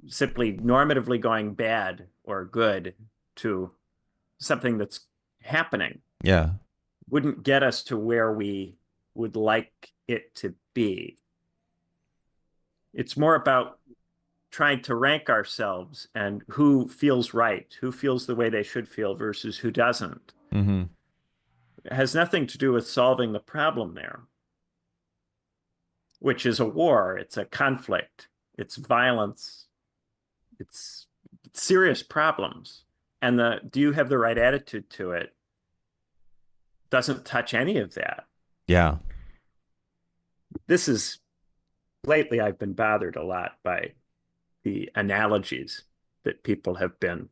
simply normatively going bad or good to something that's happening.
Yeah.
Wouldn't get us to where we would like it to be. It's more about trying to rank ourselves and who feels right, who feels the way they should feel versus who doesn't. It has nothing to do with solving the problem there, which is a war. It's a conflict. It's violence. It's serious problems. And do you have the right attitude to it doesn't touch any of that.
Yeah.
Lately I've been bothered a lot by the analogies that people have been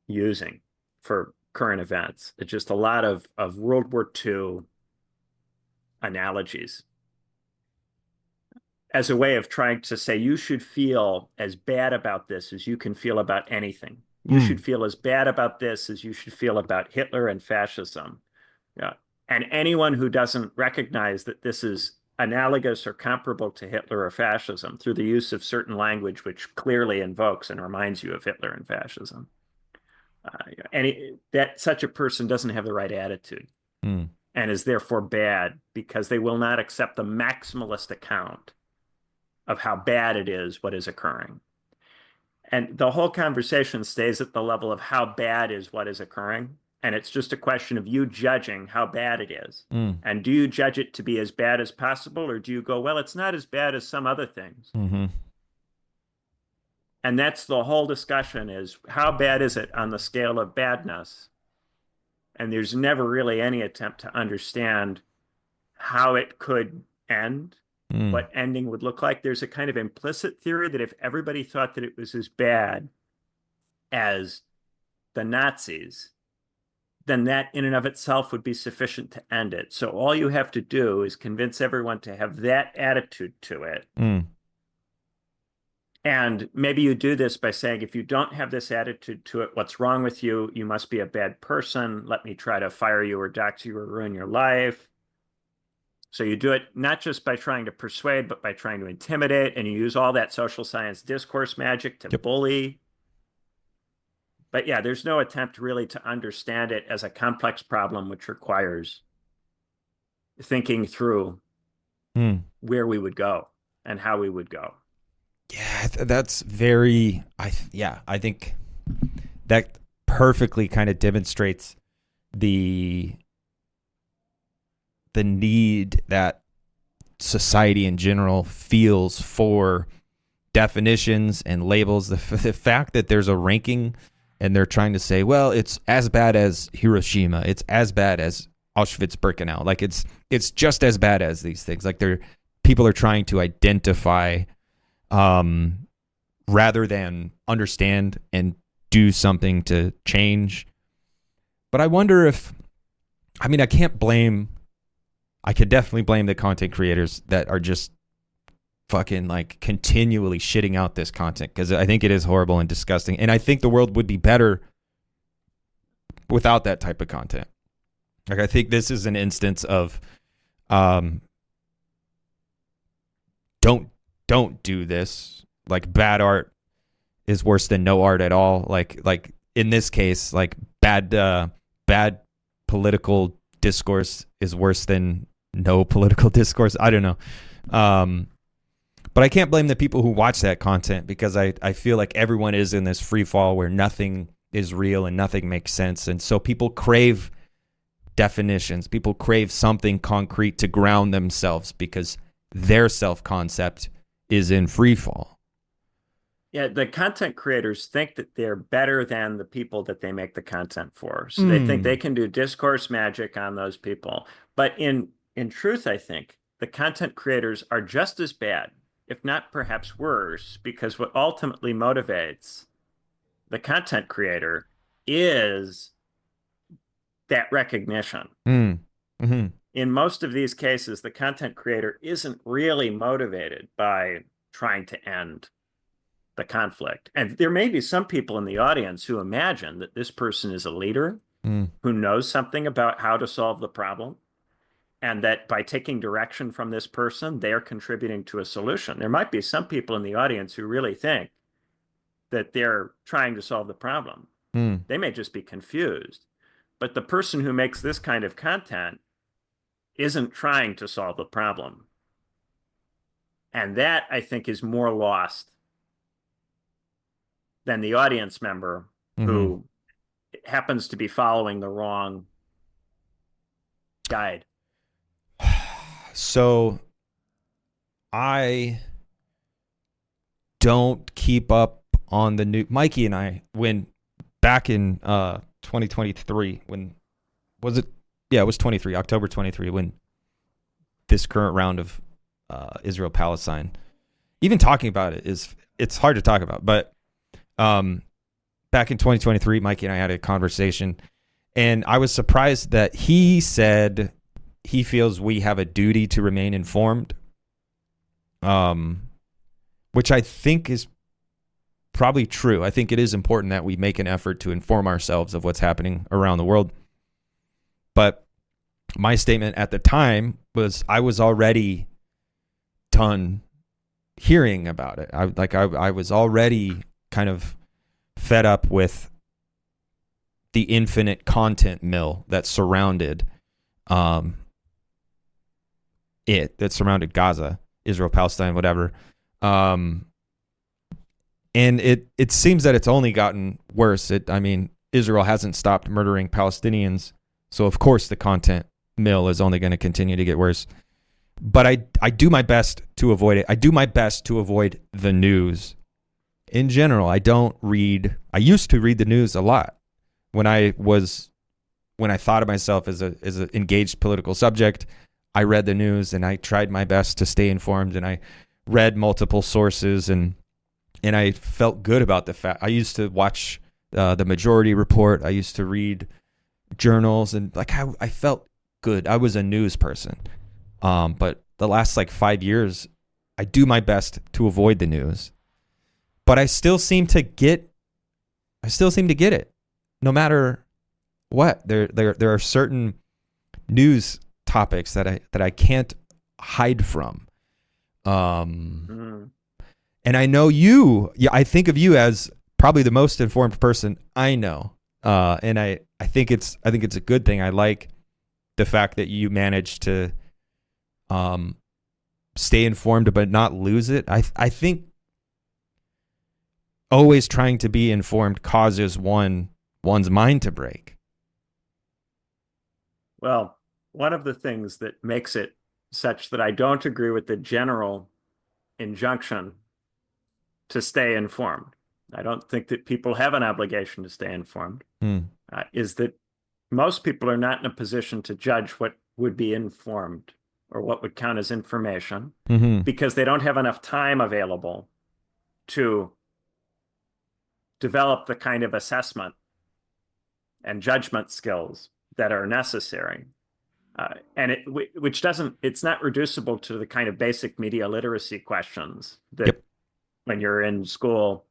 using for current events. It's just a lot of World War II analogies as a way of trying to say you should feel as bad about this as you can feel about anything. You should feel as bad about this as you should feel about Hitler and fascism. Yeah. And anyone who doesn't recognize that this is analogous or comparable to Hitler or fascism through the use of certain language which clearly invokes and reminds you of Hitler and fascism, that such a person doesn't have the right attitude and is therefore bad because they will not accept the maximalist account of how bad it is what is occurring. And the whole conversation stays at the level of how bad is what is occurring. And it's just a question of you judging how bad it is. And do you judge it to be as bad as possible? Or do you go, well, it's not as bad as some other things. And that's the whole discussion, is how bad is it on the scale of badness? And there's never really any attempt to understand how it could end, what ending would look like. There's a kind of implicit theory that if everybody thought that it was as bad as the Nazis, then that in and of itself would be sufficient to end it. So all you have to do is convince everyone to have that attitude to it. And maybe you do this by saying, if you don't have this attitude to it, what's wrong with you? You must be a bad person. Let me try to fire you or dox you or ruin your life. So you do it not just by trying to persuade, but by trying to intimidate. And you use all that social science discourse magic to bully. But yeah, there's no attempt really to understand it as a complex problem, which requires thinking through where we would go and how we would go.
Yeah, that's very, I think that perfectly kind of demonstrates the need that society in general feels for definitions and labels. The fact that there's a ranking and they're trying to say, well, it's as bad as Hiroshima, it's as bad as Auschwitz-Birkenau. Like it's just as bad as these things. Like people are trying to identify rather than understand and do something to change. But I wonder if, I could definitely blame the content creators that are just fucking like continually shitting out this content, because I think it is horrible and disgusting. And I think the world would be better without that type of content. Like, I think this is an instance of don't do this. Like, bad art is worse than no art at all. Like in this case, like bad political discourse is worse than no political discourse. I don't know. But I can't blame the people who watch that content, because I feel like everyone is in this free fall where nothing is real and nothing makes sense. And so people crave definitions. People crave something concrete to ground themselves, because their self-concept is in free fall.
Yeah, the content creators think that they're better than the people that they make the content for. So they think they
Mm.
can do discourse magic on those people. But in truth, I think the content creators are just as bad, if not perhaps worse, because what ultimately motivates the content creator is that recognition.
Mm. Mm-hmm.
In most of these cases, the content creator isn't really motivated by trying to end the conflict. And there may be some people in the audience who imagine that this person is a leader
Mm.
who knows something about how to solve the problem, and that by taking direction from this person, they are contributing to a solution. There might be some people in the audience who really think that they're trying to solve the problem.
Mm.
They may just be confused. But the person who makes this kind of content isn't trying to solve the problem. And that, I think, is more lost than the audience member
Mm-hmm.
who happens to be following the wrong guide.
So I don't keep up on the new. Mikey and I, when back in 2023, when was it? Yeah, it was 23, October 23, when this current round of Israel Palestine, even talking about it it's hard to talk about. But back in 2023, Mikey and I had a conversation, and I was surprised that he said he feels we have a duty to remain informed, which I think is probably true. I think it is important that we make an effort to inform ourselves of what's happening around the world. But my statement at the time was I was already done hearing about it. I was already kind of fed up with the infinite content mill that surrounded that surrounded Gaza, Israel, Palestine, whatever. And it seems that it's only gotten worse. Israel hasn't stopped murdering Palestinians, so of course the content mill is only going to continue to get worse. But I do my best to avoid it. I do my best to avoid the news. In general, I used to read the news a lot when I thought of myself as an engaged political subject. I read the news and I tried my best to stay informed, and I read multiple sources, and I felt good about the fact. I used to watch the Majority Report. I used to read journals, and I felt good. I was a news person. But the last 5 years, I do my best to avoid the news, but I still seem to get it, no matter what. There are certain news topics that I can't hide from. And I know you. Yeah, I think of you as probably the most informed person I know. And I think it's a good thing. I like the fact that you managed to stay informed but not lose it. I think always trying to be informed causes one's mind to break.
Well, one of the things that makes it such that I don't agree with the general injunction to stay informed, I don't think that people have an obligation to stay informed, is that most people are not in a position to judge what would be informed or what would count as information, because they don't have enough time available to develop the kind of assessment and judgment skills that are necessary. It's not reducible to the kind of basic media literacy questions that
Yep.
when you're in school,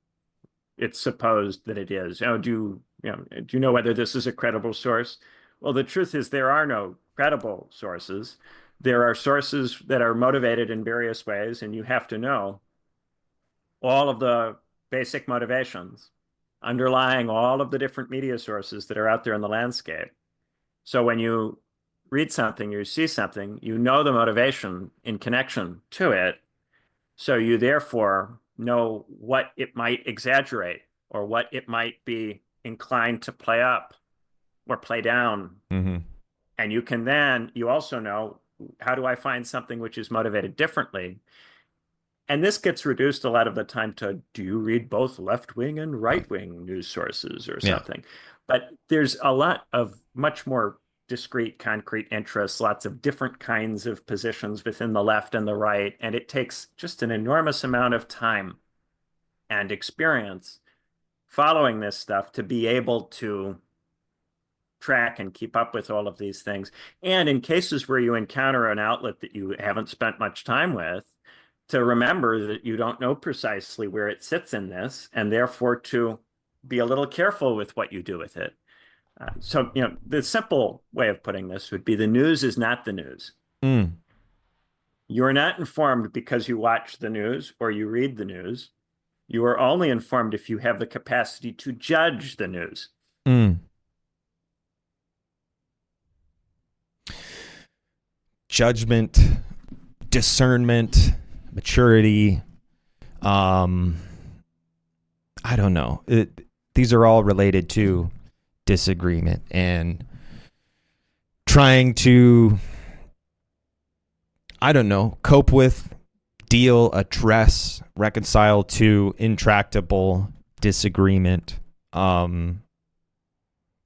it's supposed that it is. Do you know whether this is a credible source? Well, the truth is there are no credible sources. There are sources that are motivated in various ways, and you have to know all of the basic motivations underlying all of the different media sources that are out there in the landscape. So when you read something, you see something, you know the motivation in connection to it. So you therefore know what it might exaggerate or what it might be inclined to play up or play down.
Mm-hmm.
And you also know how do I find something which is motivated differently? And this gets reduced a lot of the time to, do you read both left-wing and right-wing news sources or
Yeah.
something? But there's a lot of much more discrete, concrete interests, lots of different kinds of positions within the left and the right. And it takes just an enormous amount of time and experience following this stuff to be able to track and keep up with all of these things. And in cases where you encounter an outlet that you haven't spent much time with, to remember that you don't know precisely where it sits in this, and therefore to be a little careful with what you do with it. So, the simple way of putting this would be the news is not the news.
Mm.
You're not informed because you watch the news or you read the news. You are only informed if you have the capacity to judge the news.
Mm. Judgment, discernment, maturity. I don't know. These are all related to disagreement and trying to, I don't know, cope with, deal, address, reconcile to intractable disagreement. Well,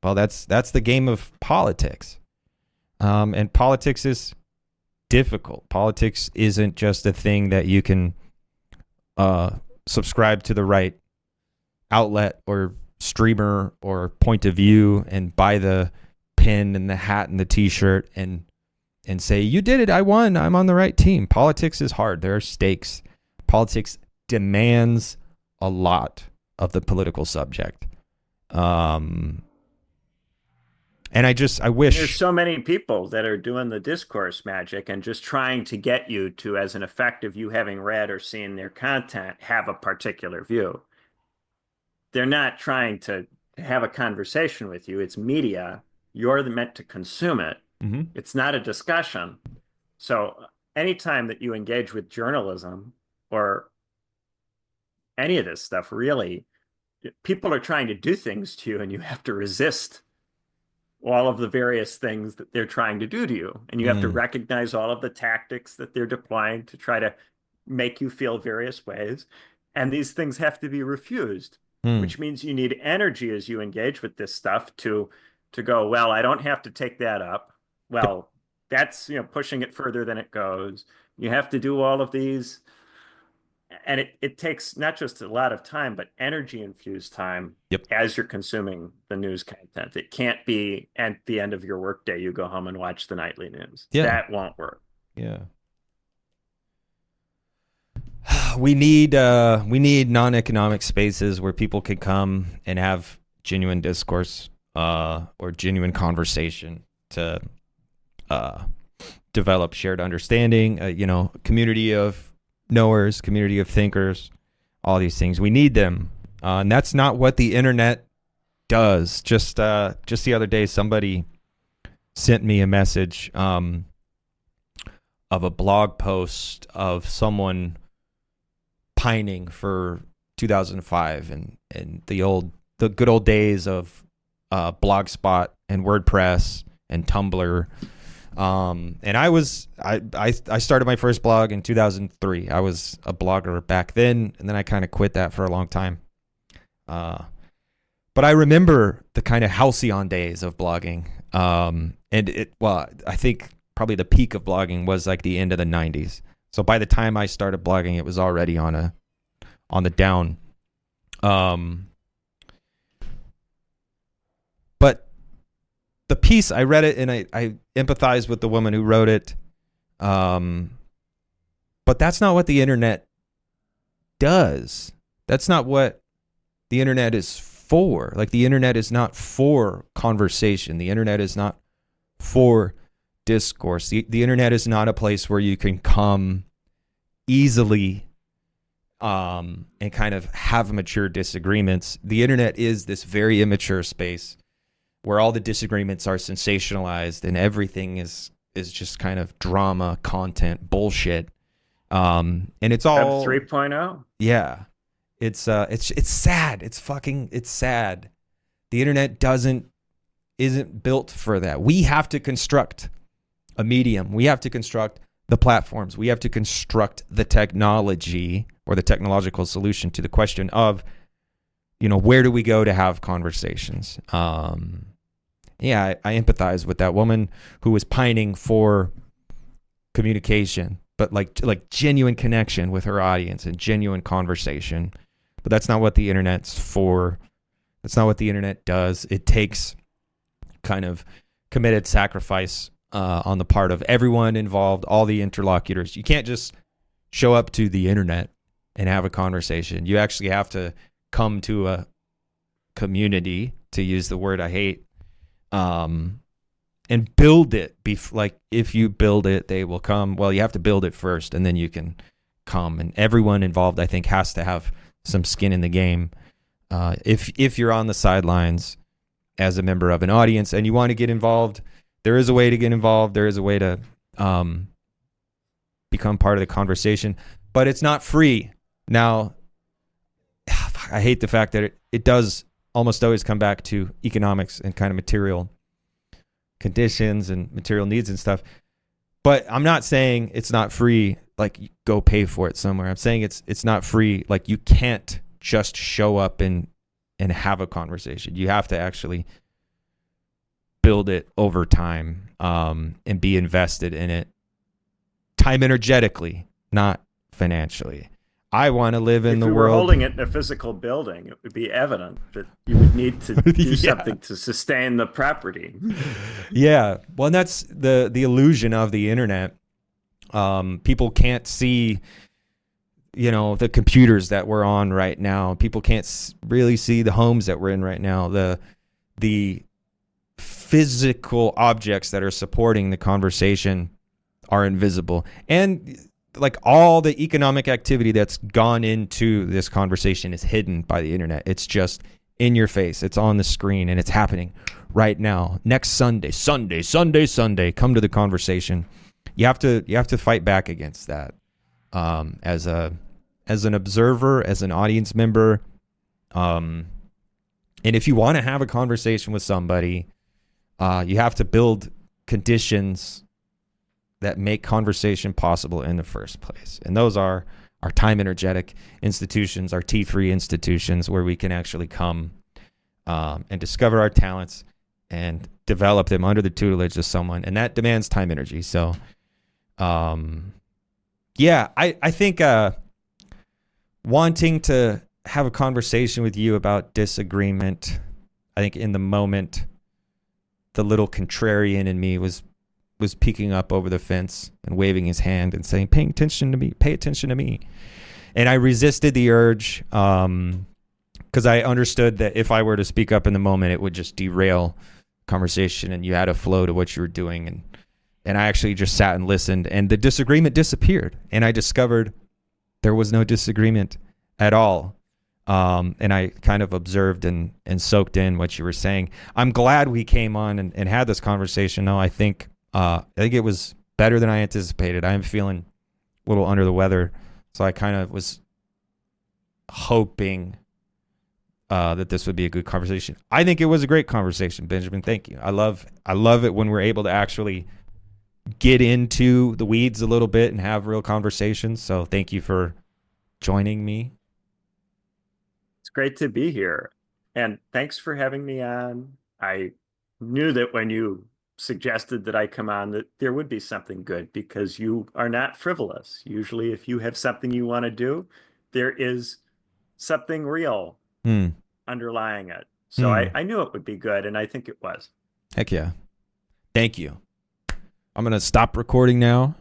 that's the game of politics. And politics is difficult. Politics isn't just a thing that you can subscribe to the right outlet or streamer or point of view and buy the pin and the hat and the t-shirt and say, you did it, I won, I'm on the right team. Politics is hard. There are stakes. Politics demands a lot of the political subject. And I wish
there's so many people that are doing the discourse magic and just trying to get you to, as an effect of you having read or seen their content, have a particular view. They're not trying to have a conversation with you. It's media. You're meant to consume it.
Mm-hmm.
It's not a discussion. So anytime that you engage with journalism or any of this stuff, really, people are trying to do things to you and you have to resist all of the various things that they're trying to do to you. And you have to recognize all of the tactics that they're deploying to try to make you feel various ways. And these things have to be refused, which means you need energy as you engage with this stuff to go, well, I don't have to take that up. Well, that's, pushing it further than it goes. You have to do all of these. And it takes not just a lot of time, but energy infused time as you're consuming the news content. It can't be at the end of your workday, you go home and watch the nightly news.
Yeah.
That won't work.
Yeah. We need non-economic spaces where people can come and have genuine discourse or genuine conversation to develop shared understanding, community of knowers, community of thinkers, all these things. We need them. And that's not what the internet does. Just the other day, somebody sent me a message of a blog post of someone pining for 2005 and the good old days of Blogspot and WordPress and Tumblr. And I started my first blog in 2003. I was a blogger back then, and then I kind of quit that for a long time. But I remember the kind of halcyon days of blogging. I think probably the peak of blogging was like the end of the 90s. So by the time I started blogging, it was already on the down. But the piece, I read it and I empathized with the woman who wrote it. But that's not what the internet does. That's not what the internet is for. Like, the internet is not for conversation. The internet is not for discourse. The internet is not a place where you can come easily and kind of have mature disagreements. The internet is this very immature space where all the disagreements are sensationalized and everything is just kind of drama, content, bullshit. And it's all
Web 3.0.
Yeah. It's sad. It's sad. The internet isn't built for that. We have to construct a medium. We have to construct the platforms. We have to construct the technology or the technological solution to the question of, where do we go to have conversations? I empathize with that woman who was pining for communication, but like genuine connection with her audience and genuine conversation. But that's not what the internet's for. That's not what the internet does. It takes kind of committed sacrifice on the part of everyone involved, all the interlocutors. You can't just show up to the internet and have a conversation. You actually have to come to a community, to use the word I hate, and build it. Like, if you build it, they will come. Well, you have to build it first, and then you can come. And everyone involved, I think, has to have some skin in the game. If you're on the sidelines as a member of an audience and you want to get involved, there is a way to get involved. There is a way to become part of the conversation, but it's not free. Now, I hate the fact that it does almost always come back to economics and kind of material conditions and material needs and stuff. But I'm not saying it's not free, like you go pay for it somewhere. I'm saying it's not free. Like, you can't just show up and have a conversation. You have to actually build it over time, and be invested in it, time energetically, not financially. I want to live in the world. If you were
holding it in a physical building, it would be evident that you would need to do something to sustain the property.
Yeah. Well, and that's the illusion of the internet. People can't see, the computers that we're on right now. People can't really see the homes that we're in right now. The physical objects that are supporting the conversation are invisible. And like, all the economic activity that's gone into this conversation is hidden by the internet. It's just in your face. It's on the screen, and it's happening right now. Next Sunday, come to the conversation. You have to fight back against that. As an observer, as an audience member. And if you want to have a conversation with somebody, you have to build conditions that make conversation possible in the first place. And those are our time energetic institutions, our T3 institutions, where we can actually come and discover our talents and develop them under the tutelage of someone. And that demands time, energy. So, I think wanting to have a conversation with you about disagreement, I think in the moment, the little contrarian in me was peeking up over the fence and waving his hand and saying, pay attention to me. And I resisted the urge, because I understood that if I were to speak up in the moment, it would just derail conversation, and you had to flow to what you were doing. And I actually just sat and listened, and the disagreement disappeared. And I discovered there was no disagreement at all. And I kind of observed and soaked in what you were saying. I'm glad we came on and had this conversation. No, I think it was better than I anticipated. I am feeling a little under the weather, so I kind of was hoping that this would be a good conversation. I think it was a great conversation, Benjamin. Thank you. I love it when we're able to actually get into the weeds a little bit and have real conversations. So thank you for joining me.
It's great to be here. And thanks for having me on. I knew that when you suggested that I come on, that there would be something good, because you are not frivolous. Usually, if you have something you want to do, there is something real underlying it. So I knew it would be good, and I think it was.
Heck yeah. Thank you. I'm going to stop recording now.